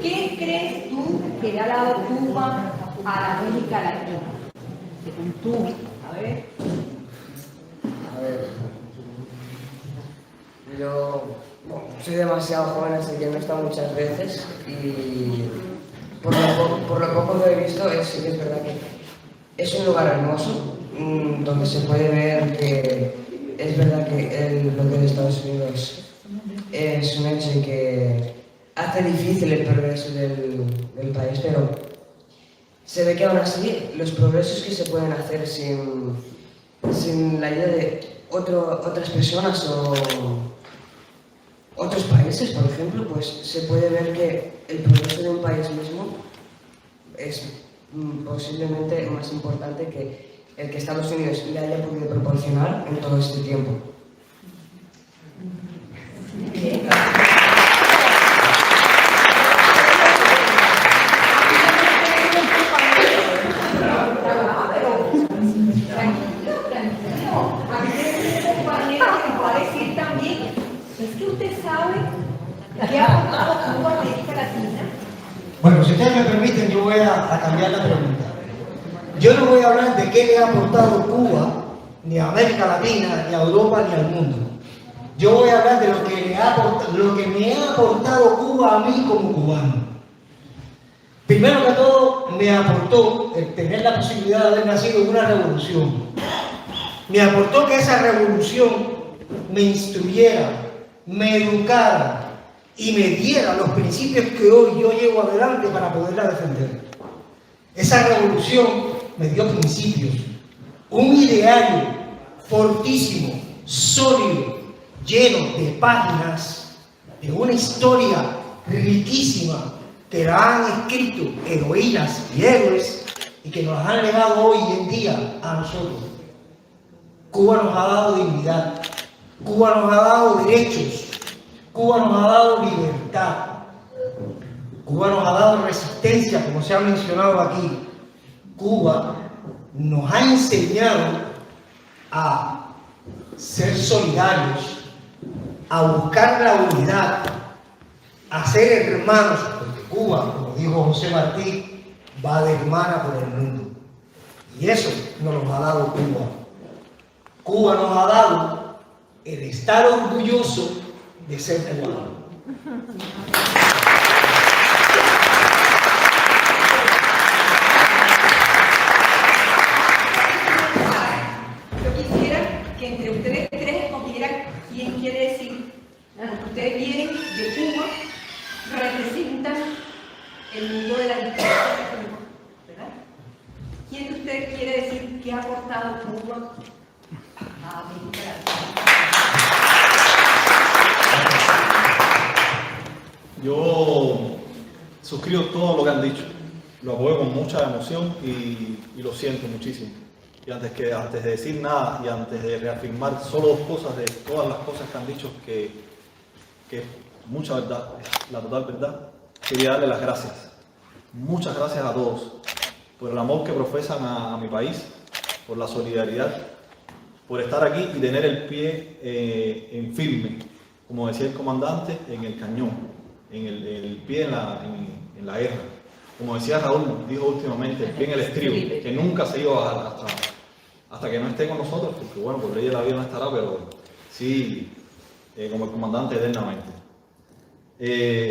¿qué crees tú que le ha dado Cuba a la América Latina? Según tú, a ver. Yo soy demasiado joven, así que no he estado muchas veces y por lo poco que he visto sí que es verdad que es un lugar hermoso donde se puede ver que es verdad que lo que es Estados Unidos es un hecho que hace difícil el progreso del país, pero se ve que aún así los progresos que se pueden hacer sin la ayuda de otras personas o otros países, por ejemplo, pues se puede ver que el progreso de un país mismo es posiblemente más importante que el que Estados Unidos le haya podido proporcionar en todo este tiempo. ¿Qué ha aportado Cuba a América Latina? Bueno, si ustedes me permiten, yo voy a cambiar la pregunta. Yo no voy a hablar de qué le ha aportado Cuba, ni a América Latina, ni a Europa, ni al mundo. Yo voy a hablar de lo que me ha aportado Cuba a mí como cubano. Primero que todo, me aportó el tener la posibilidad de haber nacido en una revolución. Me aportó que esa revolución me instruyera, me educara y me diera los principios que hoy yo llevo adelante para poderla defender. Esa revolución me dio principios, un ideario fortísimo, sólido, lleno de páginas, de una historia riquísima que la han escrito heroínas y héroes y que nos han legado hoy en día a nosotros. Cuba nos ha dado dignidad, Cuba nos ha dado derechos, Cuba nos ha dado libertad, Cuba nos ha dado resistencia, como se ha mencionado aquí. Cuba nos ha enseñado a ser solidarios, a buscar la unidad, a ser hermanos, porque Cuba, como dijo José Martí, va de hermana por el mundo. Y eso nos lo ha dado Cuba. Cuba nos ha dado el estar orgulloso de ser cubano. Yo quisiera que entre ustedes tres escogieran quién quiere decir, porque ustedes vienen de Cuba, representan el mundo de la literatura, ¿verdad? ¿Quién de ustedes quiere decir qué ha aportado Cuba a América Latina? Yo suscribo todo lo que han dicho, lo apoyo con mucha emoción y lo siento muchísimo. Y antes de decir nada y antes de reafirmar solo dos cosas de todas las cosas que han dicho, que es mucha verdad, la total verdad, quería darle las gracias. Muchas gracias a todos por el amor que profesan a mi país, por la solidaridad, por estar aquí y tener el pie en firme, como decía el comandante, en el cañón. En el pie en la guerra. Como decía Raúl, dijo últimamente, el pie en el estribo, que nunca se iba a bajar hasta que no esté con nosotros, porque bueno, por ley de la vida no estará, pero sí como el comandante eternamente.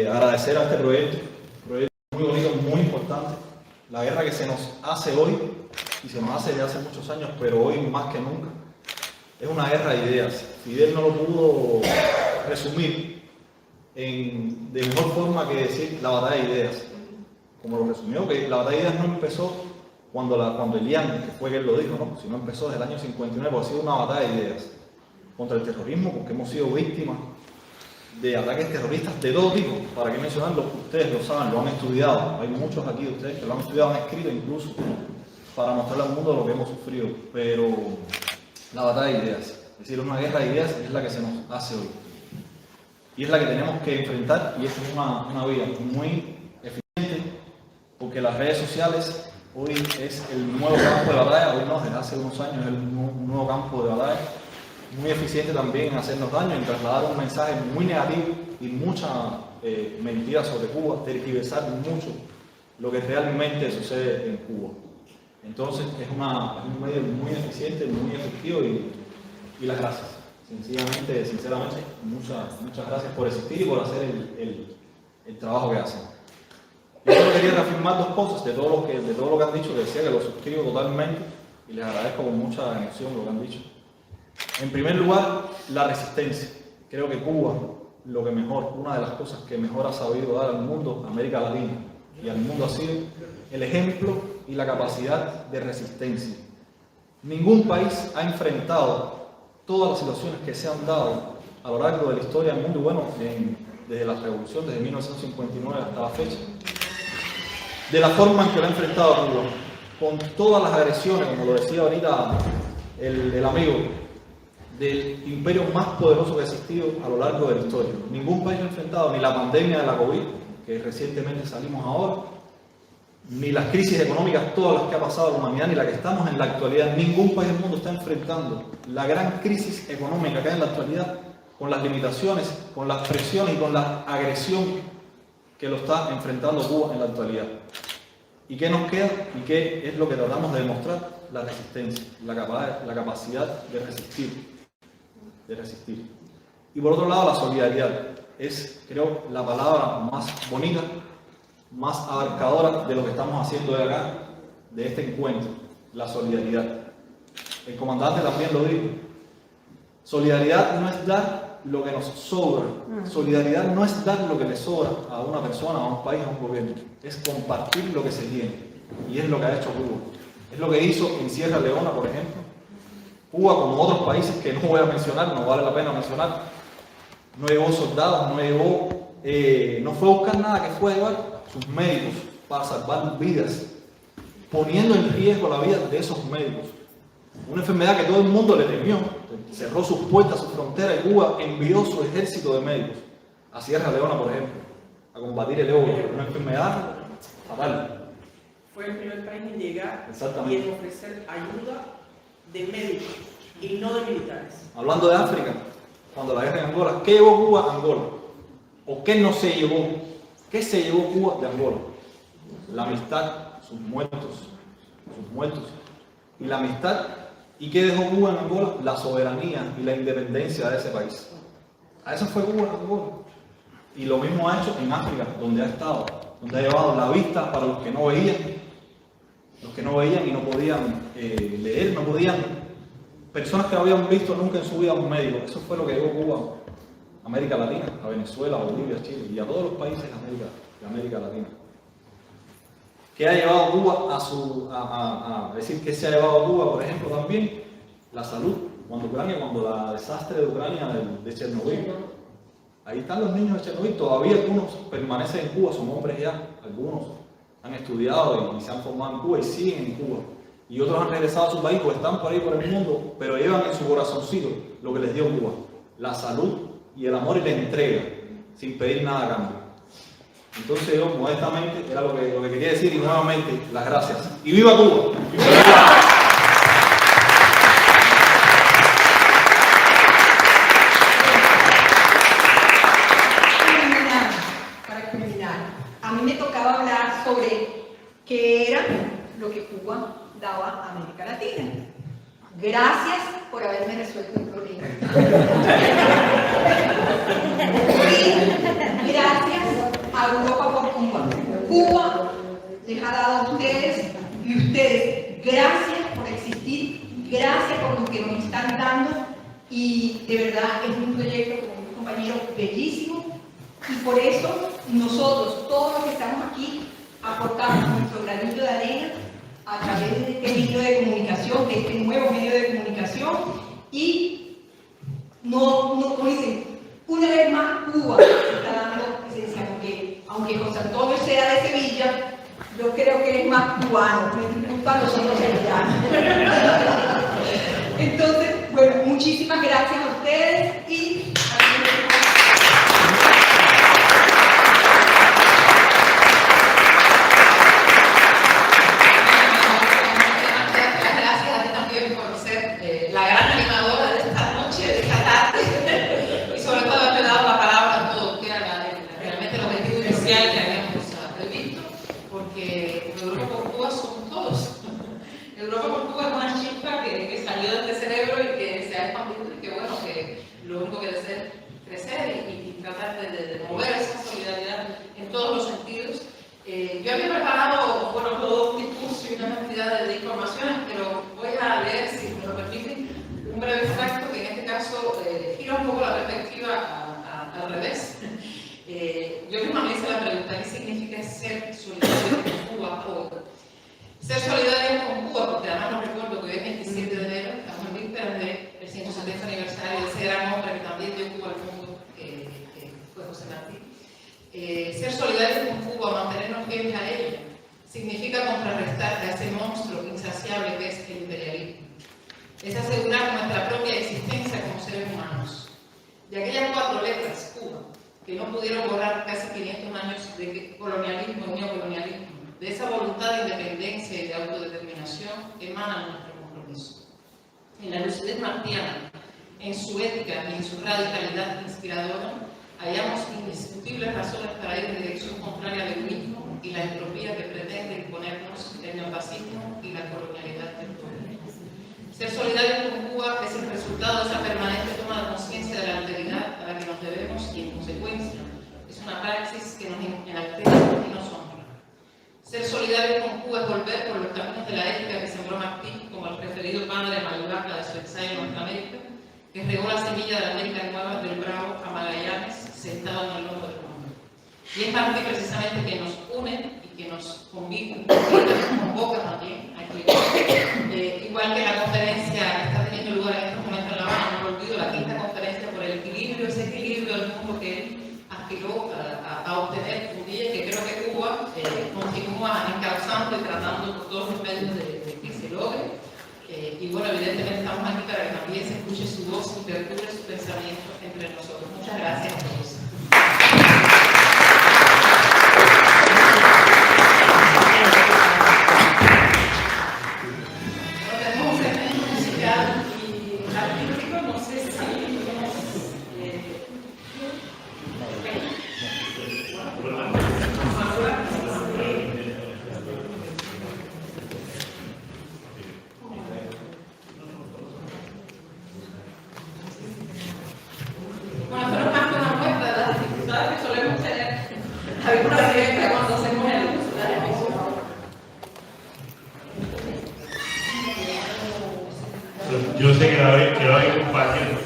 Agradecer a este proyecto muy bonito, muy importante. La guerra que se nos hace hoy, y se nos hace desde hace muchos años, pero hoy más que nunca, es una guerra de ideas. Fidel no lo pudo resumir de mejor forma que decir la batalla de ideas. Como lo resumió, que la batalla de ideas no empezó cuando Elian, que fue que él lo dijo, ¿no? Sino empezó desde el año 59, porque ha sido una batalla de ideas contra el terrorismo, porque hemos sido víctimas de ataques terroristas de todo tipo. ¿Para qué mencionarlo? Ustedes lo saben, lo han estudiado. Hay muchos aquí de ustedes que lo han estudiado, han escrito incluso para mostrarle al mundo lo que hemos sufrido. Pero la batalla de ideas, es decir, una guerra de ideas es la que se nos hace hoy. Y es la que tenemos que enfrentar, y esta es una vía muy eficiente, porque las redes sociales hoy es el nuevo campo de batalla, hoy no, desde hace unos años es un nuevo campo de batalla, muy eficiente también en hacernos daño, en trasladar un mensaje muy negativo y mucha mentira sobre Cuba, tergiversar mucho lo que realmente sucede en Cuba. Entonces es un medio muy eficiente, muy efectivo y las gracias. Sencillamente, sinceramente, muchas gracias por existir y por hacer el trabajo que hacen. Yo solo quería reafirmar dos cosas de todo lo que han dicho, que decía que lo suscribo totalmente y les agradezco con mucha emoción lo que han dicho. En primer lugar, la resistencia. Creo que Cuba, una de las cosas que mejor ha sabido dar al mundo, a América Latina y al mundo, ha sido el ejemplo y la capacidad de resistencia. Ningún país ha enfrentado todas las situaciones que se han dado a lo largo de la historia del mundo, y bueno, desde la revolución, desde 1959 hasta la fecha, de la forma en que lo ha enfrentado Cuba, con todas las agresiones, como lo decía ahorita el amigo, del imperio más poderoso que ha existido a lo largo de la historia. Ningún país ha enfrentado ni la pandemia de la COVID, que recientemente salimos ahora, ni las crisis económicas, todas las que ha pasado la humanidad, ni la que estamos en la actualidad. Ningún país del mundo está enfrentando la gran crisis económica que hay en la actualidad con las limitaciones, con las presiones y con la agresión que lo está enfrentando Cuba en la actualidad. ¿Y qué nos queda? ¿Y qué es lo que tratamos de demostrar? La resistencia, la capacidad de resistir. Y por otro lado, la solidaridad. Es, creo, la palabra más bonita, más abarcadora de lo que estamos haciendo de acá, de este encuentro, la solidaridad. El comandante también lo dijo. Solidaridad no es dar lo que nos sobra. Solidaridad no es dar lo que le sobra a una persona, a un país, a un gobierno. Es compartir lo que se tiene. Y es lo que ha hecho Cuba. Es lo que hizo en Sierra Leona, por ejemplo. Cuba, como otros países que no voy a mencionar, no vale la pena mencionar, no llevó soldados, no fue a buscar nada, que fue a llevar sus médicos para salvar vidas, poniendo en riesgo la vida de esos médicos. Una enfermedad que todo el mundo le temió, cerró sus puertas, sus fronteras, y Cuba envió su ejército de médicos a Sierra Leona, por ejemplo, a combatir el ébola, una enfermedad fatal. Fue el primer país en llegar y en ofrecer ayuda de médicos y no de militares. Hablando de África, cuando la guerra en Angola, ¿qué llevó Cuba a Angola? ¿O qué no se llevó? ¿Qué se llevó Cuba de Angola? La amistad, sus muertos. Y la amistad, ¿y qué dejó Cuba en Angola? La soberanía y la independencia de ese país. A eso fue Cuba en Angola. Y lo mismo ha hecho en África, donde ha estado, donde ha llevado la vista para los que no veían y no podían leer, no podían, personas que no habían visto nunca en su vida a un médico. Eso fue lo que llevó Cuba a América Latina, a Venezuela, a Bolivia, a Chile y a todos los países de América Latina. ¿Qué ha llevado Cuba a decir que se ha llevado a Cuba, por ejemplo, también? La salud. Cuando la desastre de Ucrania, de Chernobyl, ahí están los niños de Chernobyl, todavía algunos permanecen en Cuba, son hombres ya, algunos han estudiado y se han formado en Cuba y siguen en Cuba. Y otros han regresado a su país o están por ahí por el mundo, pero llevan en su corazoncito lo que les dio Cuba, la salud y el amor y la entrega, sin pedir nada a cambio. Entonces yo, modestamente, era lo que quería decir, y nuevamente, las gracias. ¡Y viva Cuba! Para culminar, a mí me tocaba hablar sobre qué era lo que Cuba daba a América Latina. Gracias por haberme resuelto el problema. bellísimo y por eso nosotros, todos los que estamos aquí, aportamos nuestro granito de arena a través de este medio de comunicación, de este nuevo medio de comunicación y como dicen, una vez más Cuba está dando presencia, aunque José Antonio sea de Sevilla, yo creo que es más cubano, para nosotros sevillanos. Entonces, bueno, muchísimas gracias a ustedes y gracias a ti también por ser la gran animadora de esta noche, de esta tarde, y sobre todo haberme dado la palabra a todos, que era realmente el objetivo inicial que habíamos previsto, porque Europa por Cuba somos todos. Europa por Cuba es una chispa que salió de este cerebro y que se ha expandido y que bueno, que lo único que desea es crecer y tratar de mover esa solidaridad en todos los sentidos. Yo había preparado, bueno, todo un discurso y una cantidad de informaciones, pero voy a leer, si me lo permiten, un breve extracto que en este caso gira un poco la perspectiva al revés. Yo misma me hice la pregunta, ¿qué significa ser solidario con Cuba hoy? Ser solidario con Cuba, porque además no recuerdo que hoy es 27 de enero, estamos en vísperas del 170 aniversario de ese gran hombre que también dio Cuba al mundo, que fue José Martí. Ser solidario con Cuba, mantenernos fieles a ella, significa contrarrestar a ese monstruo insaciable que es el imperialismo. Es asegurar nuestra propia existencia como seres humanos. De aquellas 4 letras, Cuba, que no pudieron borrar casi 500 años de colonialismo y neocolonialismo, de esa voluntad de independencia y de autodeterminación emana nuestro compromiso. En la lucidez martiana, en su ética y en su radicalidad inspiradora, hallamos indiscutibles razones para ir en dirección contraria al egoísmo y la entropía que pretende imponernos el neofascismo y la colonialidad del pueblo. Ser solidarios con Cuba es el resultado de esa permanente toma de conciencia de la alteridad a la que nos debemos y, en consecuencia, es una praxis que nos enaltece y nos honra. Ser solidarios con Cuba es volver por los caminos de la ética que sembró Martí como el preferido padre Malibacla de su ensayo en Norteamérica, que regó la semilla de la América Nueva del Bravo a Magallanes, sentado en el lomo del mundo. Y es Martí precisamente que nos une y que nos convive, que nos convoca también a que, igual que la conferencia que está teniendo lugar en estos momentos en La Habana, no lo olvido, la 5ª conferencia por el equilibrio, ese equilibrio del mundo que él aspiró a obtener un día, que creo que Cuba continúa encauzando y tratando por todos los medios de que se logre. Y bueno, evidentemente estamos aquí para que también se escuche su voz y perdure su pensamiento entre nosotros. Muchas gracias a todos. Tenemos un segmento musical y artístico, no sé si bueno, esto no es más que una muestra de las dificultades que solemos tener alguna vez cuando hacemos el uso de la emisión. Yo sé que lo vais compartiendo.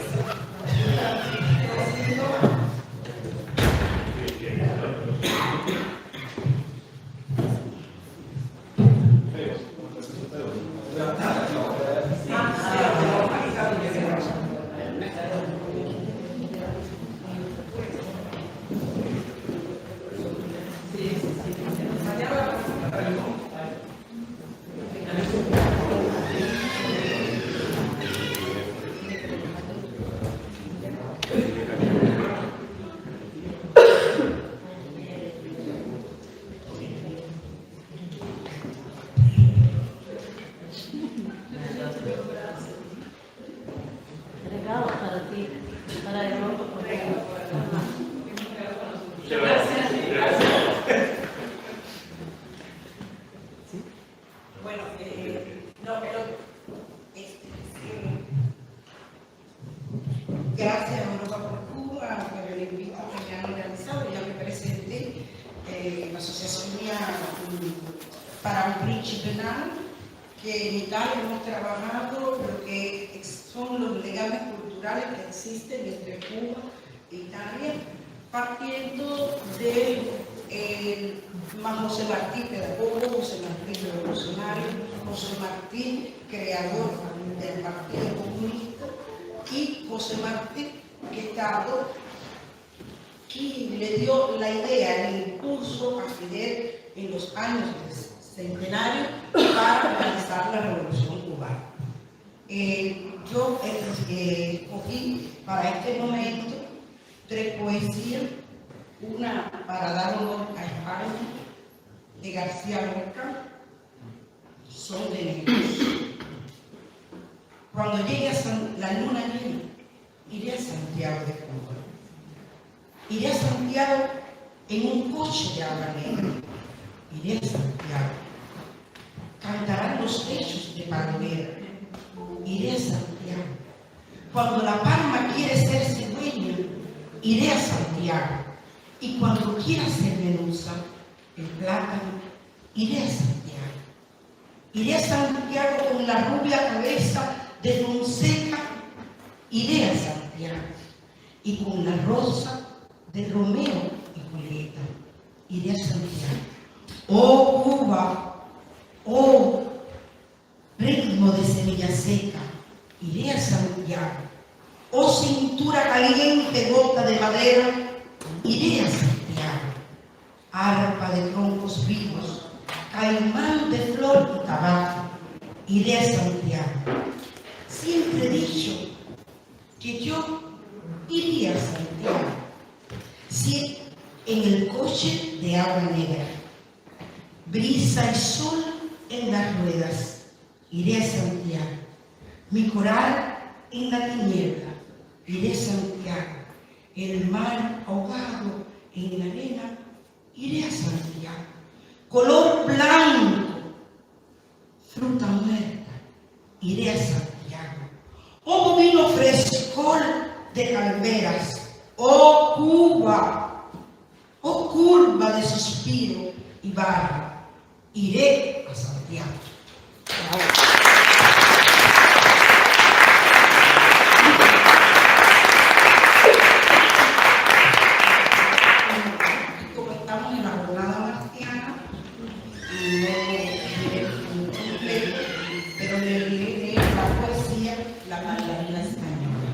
Regalo para ti, para Europa. Bueno, gracias a Europa por Cuba por el invito que me han realizado. Ya me presenté, la Asociación Mía para un Príncipe Penal, que en Italia hemos trabajado lo que son los legales culturales que existen entre Cuba e Italia. partiendo de José Martí, pedagogo, José Martí, revolucionario, José Martí, creador del Partido Comunista, y José Martí, que tardó, que le dio la idea, el impulso a Fidel en los años centenarios para realizar la Revolución Cubana. Yo escogí para este momento 3 poesías, una para dar honor a España, de García Lorca, son de negros. Cuando llegue la luna llena, iré a Santiago de Cuba. Iré a Santiago en un coche de agua negra. Iré a Santiago. Cantarán los techos de palmera. Iré a Santiago. Cuando la palma quiere ser cigüeña, iré a Santiago. Y cuando quiera ser medusa, el plátano, iré a Santiago. Iré a Santiago con la rubia cabeza de Fonseca, iré a Santiago. Y con la rosa de Romeo y Julieta, iré a Santiago. Oh Cuba, oh ritmo de semilla seca, iré a Santiago. Oh cintura caliente, gota de madera, iré a Santiago. Arpa de troncos vivos, caimán de flor y tabaco, iré a Santiago. Siempre he dicho que yo iría a Santiago, si en el coche de agua negra, brisa y sol en las ruedas, iré a Santiago. Mi coral en la tiniebla, iré a Santiago. El mar ahogado en la arena, iré a Santiago. Color blanco, fruta muerta, iré a Santiago. Oh vino frescor de calveras, oh Cuba, oh curva de suspiro y barra, iré a Santiago. Como estamos en la jornada marciana, no diré mucho completo, pero le diré la poesía La bailarina española,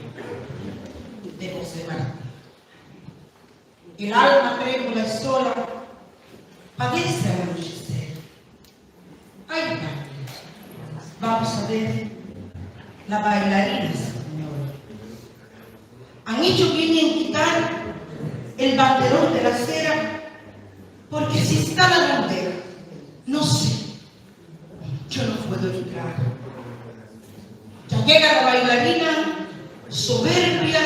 de José Martí. El alma trémula y sola padece al anochecer. Ay, padre, vamos a ver la bailarina española. Han hecho bien en quitar el banderón de la acera, porque si está la bandera, no sé, yo no puedo entrar. Ya llega la bailarina, soberbia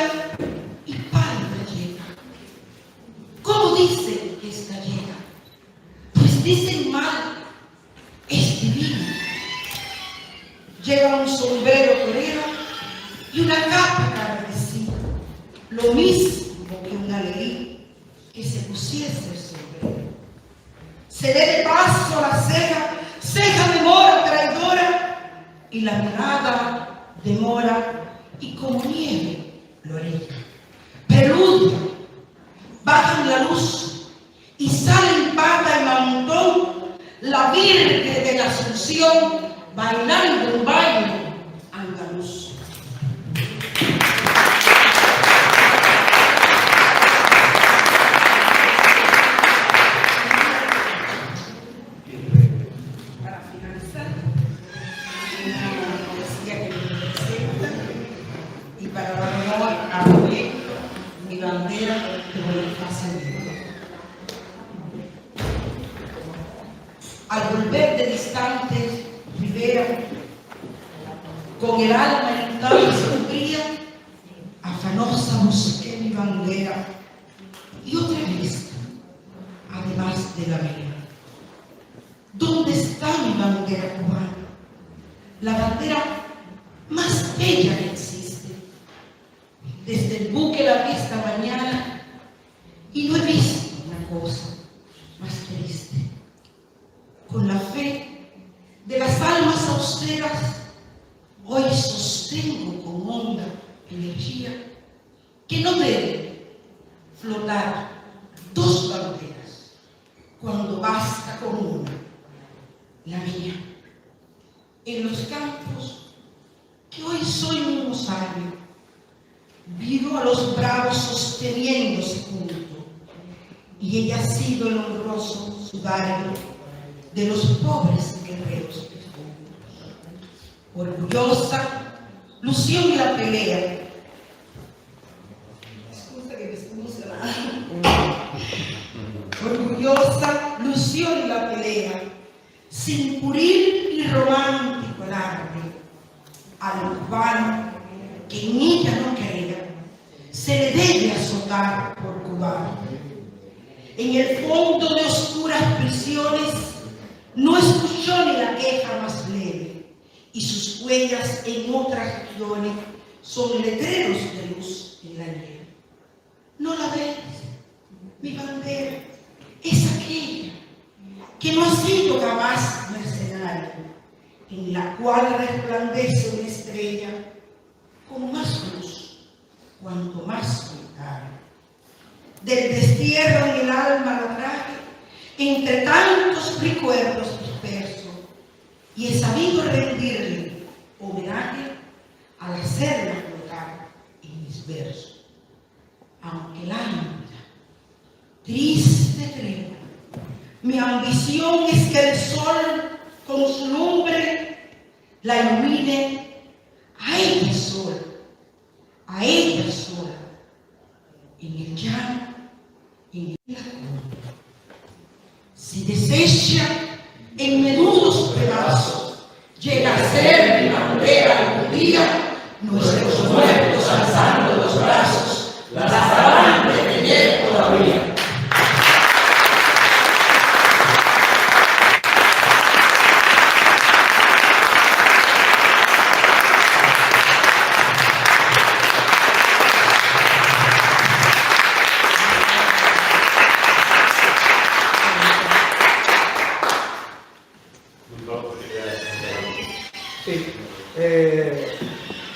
y pálida llega. ¿Cómo dicen que es gallega? Pues dicen mal, es divina. Lleva un sombrero torero y una capa carmesí, lo mismo que una ley que se pusiese el sombrero. Se ve de paso la ceja, ceja de mora traidora, y la mirada de mora, y como nieve Lorena. Preludia, bajan la luz y sale en pata y mantón la Virgen de la Asunción bailando un baile andaluz. Para finalizar, una poesía que me presenta y para dar honor a proyecto Mi bandera de Bonifacio Díaz. Al volver de distantes ribera, con el alma irritada y sombría, afanosa busqué mi bandera y otra vez, además de la mía. ¿Dónde está mi bandera cubana? La bandera más bella que existe. Desde el buque la vi esta mañana y no he visto una cosa más triste. Con la fe de las almas austeras, hoy sostengo con honda energía que no debe flotar dos banderas cuando basta con una, la mía. En los campos que hoy soy un rosario, vivo a los bravos sosteniéndose juntos, y ella ha sido el honroso sudario de los pobres guerreros. Orgullosa, lució en la pelea. Excusa que me estoy emocionada. Orgullosa, lució en la pelea, sin purir y romántico el arte. Al cubano que en ella no crea, se le debe azotar por cubano. En el fondo de oscuras prisiones no escuchó ni la queja más leve, y sus huellas en otras regiones son letreros de luz en la nieve. ¿No la ves? Mi bandera es aquella que no ha sido jamás mercenaria, en la cual resplandece una estrella con más luz, cuanto más solitaria. Del destierro en el alma la traje, entre tantos recuerdos dispersos, y he sabido rendirle homenaje al hacerla flotar en mis versos. Aunque lánguida, triste tregua, mi ambición es que el sol con su lumbre la ilumine a ella sola, en el llano, en la cuna. Si desecha en menudos pedazos, llega a ser mi bandera algún día, nuestros muertos alzando los brazos, las sabrán detener todavía.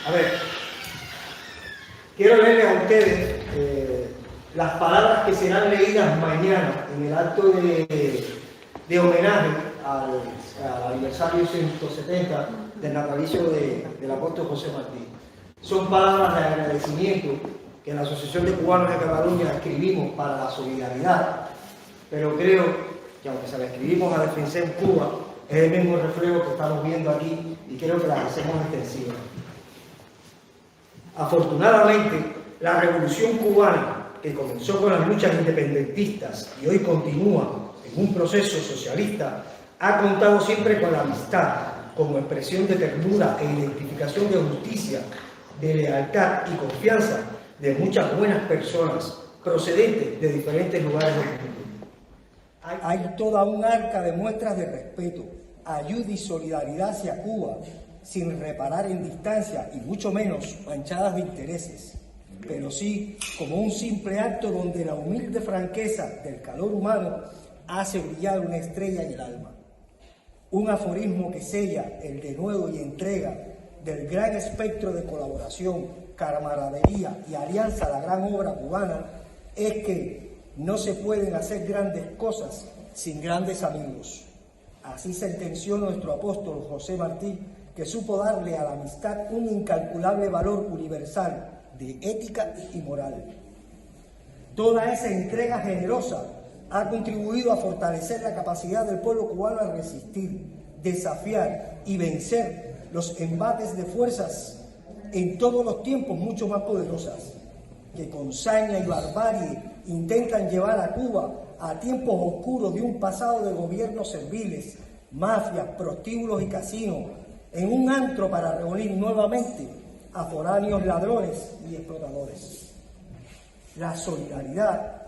A ver, quiero leerles a ustedes las palabras que serán leídas mañana en el acto de homenaje al aniversario 170 del natalicio del apóstol José Martí. Son palabras de agradecimiento que la Asociación de Cubanos de Cataluña escribimos para la solidaridad, pero creo que aunque se la escribimos a Defensar en Cuba, es el mismo reflejo que estamos viendo aquí y creo que las hacemos extensivas. Afortunadamente, la revolución cubana, que comenzó con las luchas independentistas y hoy continúa en un proceso socialista, ha contado siempre con la amistad como expresión de ternura e identificación de justicia, de lealtad y confianza de muchas buenas personas procedentes de diferentes lugares del mundo. Hay toda un arca de muestras de respeto, ayuda y solidaridad hacia Cuba, sin reparar en distancia y mucho menos manchadas de intereses, pero sí como un simple acto donde la humilde franqueza del calor humano hace brillar una estrella en el alma. Un aforismo que sella el denuedo y entrega del gran espectro de colaboración, camaradería y alianza a la gran obra cubana es que no se pueden hacer grandes cosas sin grandes amigos. Así sentenció nuestro apóstol José Martí, que supo darle a la amistad un incalculable valor universal de ética y moral. Toda esa entrega generosa ha contribuido a fortalecer la capacidad del pueblo cubano a resistir, desafiar y vencer los embates de fuerzas en todos los tiempos mucho más poderosas, que con saña y barbarie intentan llevar a Cuba a tiempos oscuros de un pasado de gobiernos serviles, mafias, prostíbulos y casinos, en un antro para reunir nuevamente a foráneos ladrones y explotadores. La solidaridad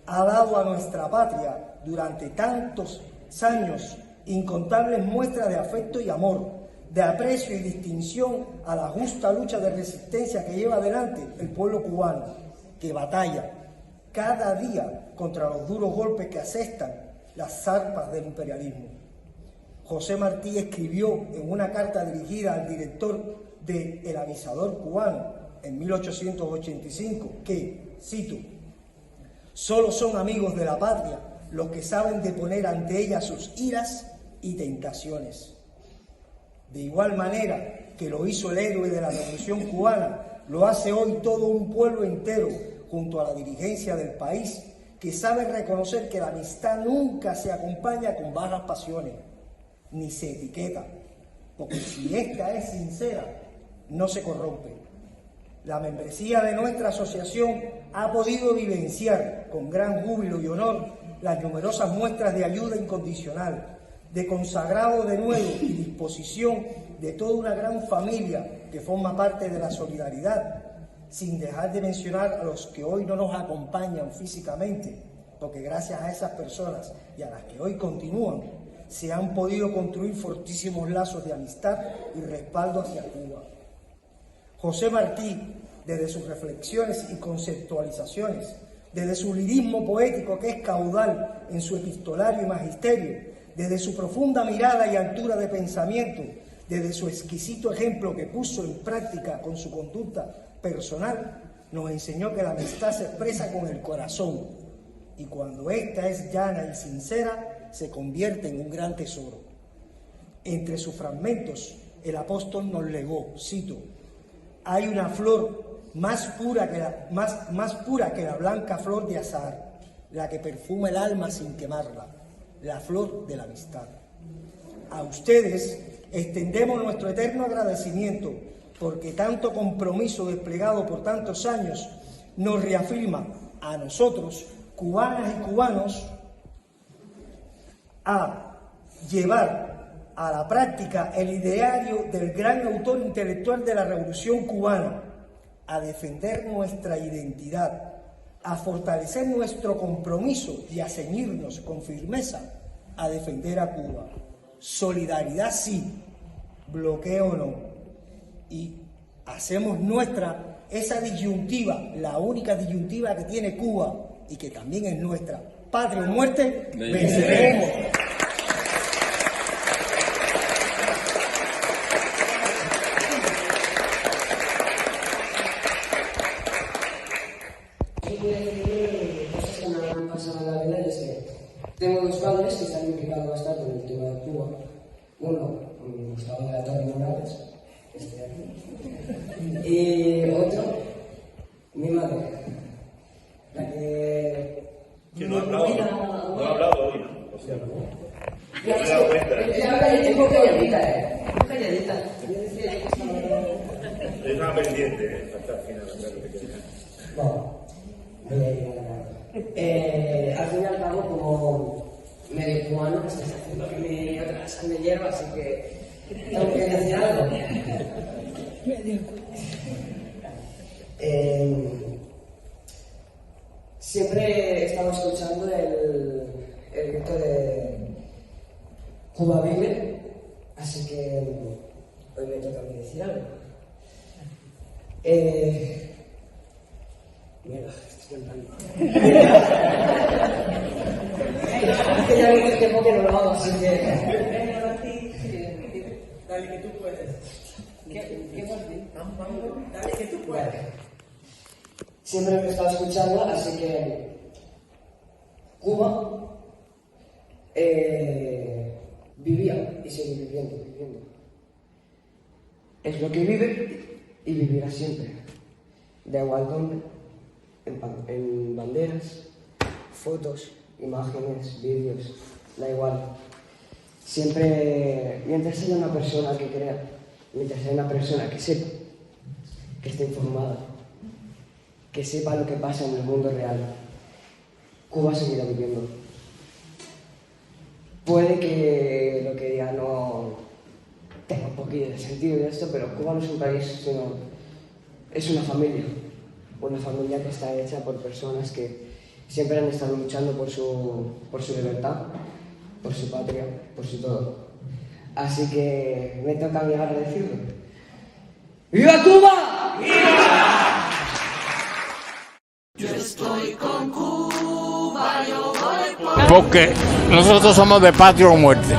ha dado a nuestra patria durante tantos años incontables muestras de afecto y amor, de aprecio y distinción a la justa lucha de resistencia que lleva adelante el pueblo cubano, que batalla cada día contra los duros golpes que asestan las zarpas del imperialismo. José Martí escribió en una carta dirigida al director de El Avisador cubano en 1885 que, cito, Solo son amigos de la patria los que saben deponer ante ella sus iras y tentaciones. De igual manera que lo hizo el héroe de la Revolución Cubana, lo hace hoy todo un pueblo entero junto a la dirigencia del país, que sabe reconocer que la amistad nunca se acompaña con bajas pasiones, ni se etiqueta, porque si esta es sincera, no se corrompe. La membresía de nuestra asociación ha podido vivenciar con gran júbilo y honor las numerosas muestras de ayuda incondicional, de consagrado de nuevo y disposición de toda una gran familia que forma parte de la solidaridad, sin dejar de mencionar a los que hoy no nos acompañan físicamente, porque gracias a esas personas y a las que hoy continúan, se han podido construir fortísimos lazos de amistad y respaldo hacia Cuba. José Martí, desde sus reflexiones y conceptualizaciones, desde su lirismo poético que es caudal en su epistolario y magisterio, desde su profunda mirada y altura de pensamiento, desde su exquisito ejemplo que puso en práctica con su conducta personal, nos enseñó que la amistad se expresa con el corazón y cuando ésta es llana y sincera, se convierte en un gran tesoro. Entre sus fragmentos, el apóstol nos legó, cito, hay una flor más pura que la blanca flor de azahar, la que perfuma el alma sin quemarla, la flor de la amistad. A ustedes extendemos nuestro eterno agradecimiento porque tanto compromiso desplegado por tantos años nos reafirma a nosotros, cubanas y cubanos, a llevar a la práctica el ideario del gran autor intelectual de la Revolución Cubana, a defender nuestra identidad, a fortalecer nuestro compromiso y a ceñirnos con firmeza a defender a Cuba. Solidaridad sí, bloqueo no. Y hacemos nuestra esa disyuntiva, la única disyuntiva que tiene Cuba y que también es nuestra. Patria o muerte, venceremos. Tengo dos padres que están implicados bastante en el tema de Cuba. Uno, Gustavo de la Torre Morales, y otro, mi madre, la que no ha hablado hoy, ¿no? O sea, no me he dado cuenta. Es muy calladita, Es una pendiente, hasta el final. No, voy a ir a al fin y al cabo, como medio cubano, me estás haciendo que mi otra sangre hierva, así que tengo que decir algo. Siempre he estado escuchando el grito de Cuba vive, así que hoy me toca a mí decir algo. Mierda, estoy temblando. Es que ya veo el tiempo que no lo hago, así que... Dale que tú puedes. ¿Qué por ti? Dale que tú puedes. Siempre me he estado escuchando, así que Cuba vivía y sigue viviendo. Es lo que vive y vivirá siempre. Da igual dónde, en banderas, fotos, imágenes, vídeos, da igual. Siempre, mientras haya una persona que crea, mientras haya una persona que sepa, que esté informada, que sepa lo que pasa en el mundo real, Cuba seguirá viviendo. Puede que lo que diga no tenga un poquito de sentido de esto, pero Cuba no es un país, sino es una familia que está hecha por personas que siempre han estado luchando por su libertad, por su patria, por su todo. Así que me toca a mí ahora decirlo. ¡Viva Cuba! ¡Viva! Yo estoy con Cuba, yo voy por... Porque nosotros somos de patria o muerte.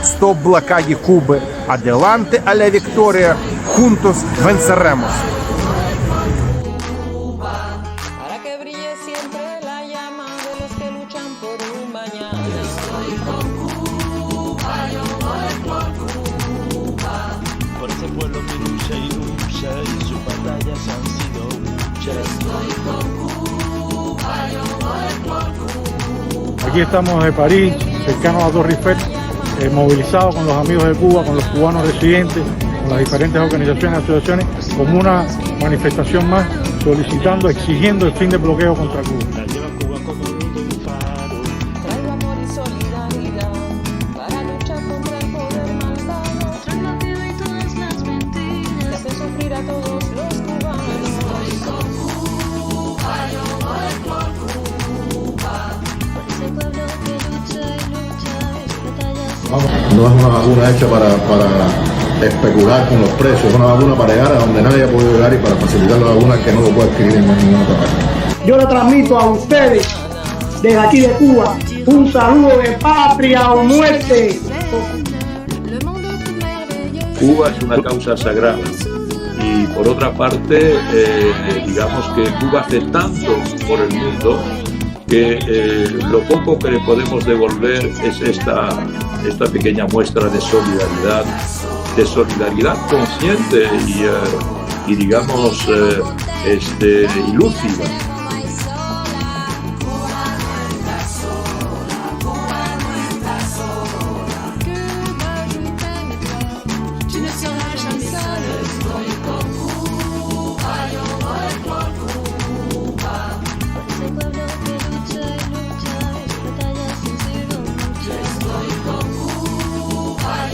Stop блокаде Кубы. Adelante a la victoria. Juntos venceremos. Para que brille siempre la llama. estoy con Cuba, yo voy por Cuba. Por ese pueblo que lucha y lucha y sus batallas han sido muchas. Yo estoy con Cuba, yo voy por Cuba. Aquí estamos en París, cercanos a Torre Eiffel, movilizados con los amigos de Cuba, con los cubanos residentes, con las diferentes organizaciones y asociaciones, como una manifestación más, solicitando, exigiendo el fin del bloqueo contra Cuba. Traigo amor y solidaridad para luchar contra el poder malvado. Traigo miedo y todas las mentiras que hacen sufrir a todos los cubanos. Estoy con Cuba, yo voy por Cuba. Por ese pueblo que lucha y lucha y sus batallas. No es una vacuna hecha para especular con los precios, es una vacuna para llegar a donde nadie ha podido llegar y para facilitar la vacuna que no lo puede adquirir en ninguna otra parte. Yo le transmito a ustedes desde aquí de Cuba un saludo de patria o muerte. Cuba es una causa sagrada y por otra parte digamos que Cuba hace tanto por el mundo que lo poco que le podemos devolver es esta pequeña muestra de solidaridad consciente y digamos y lúcida.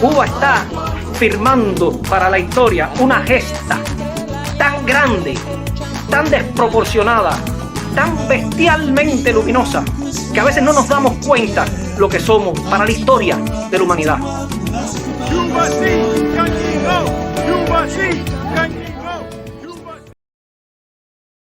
Cuba está firmando para la historia una gesta tan grande, tan desproporcionada, tan bestialmente luminosa, que a veces no nos damos cuenta lo que somos para la historia de la humanidad. Cuba sí, Cuba sí,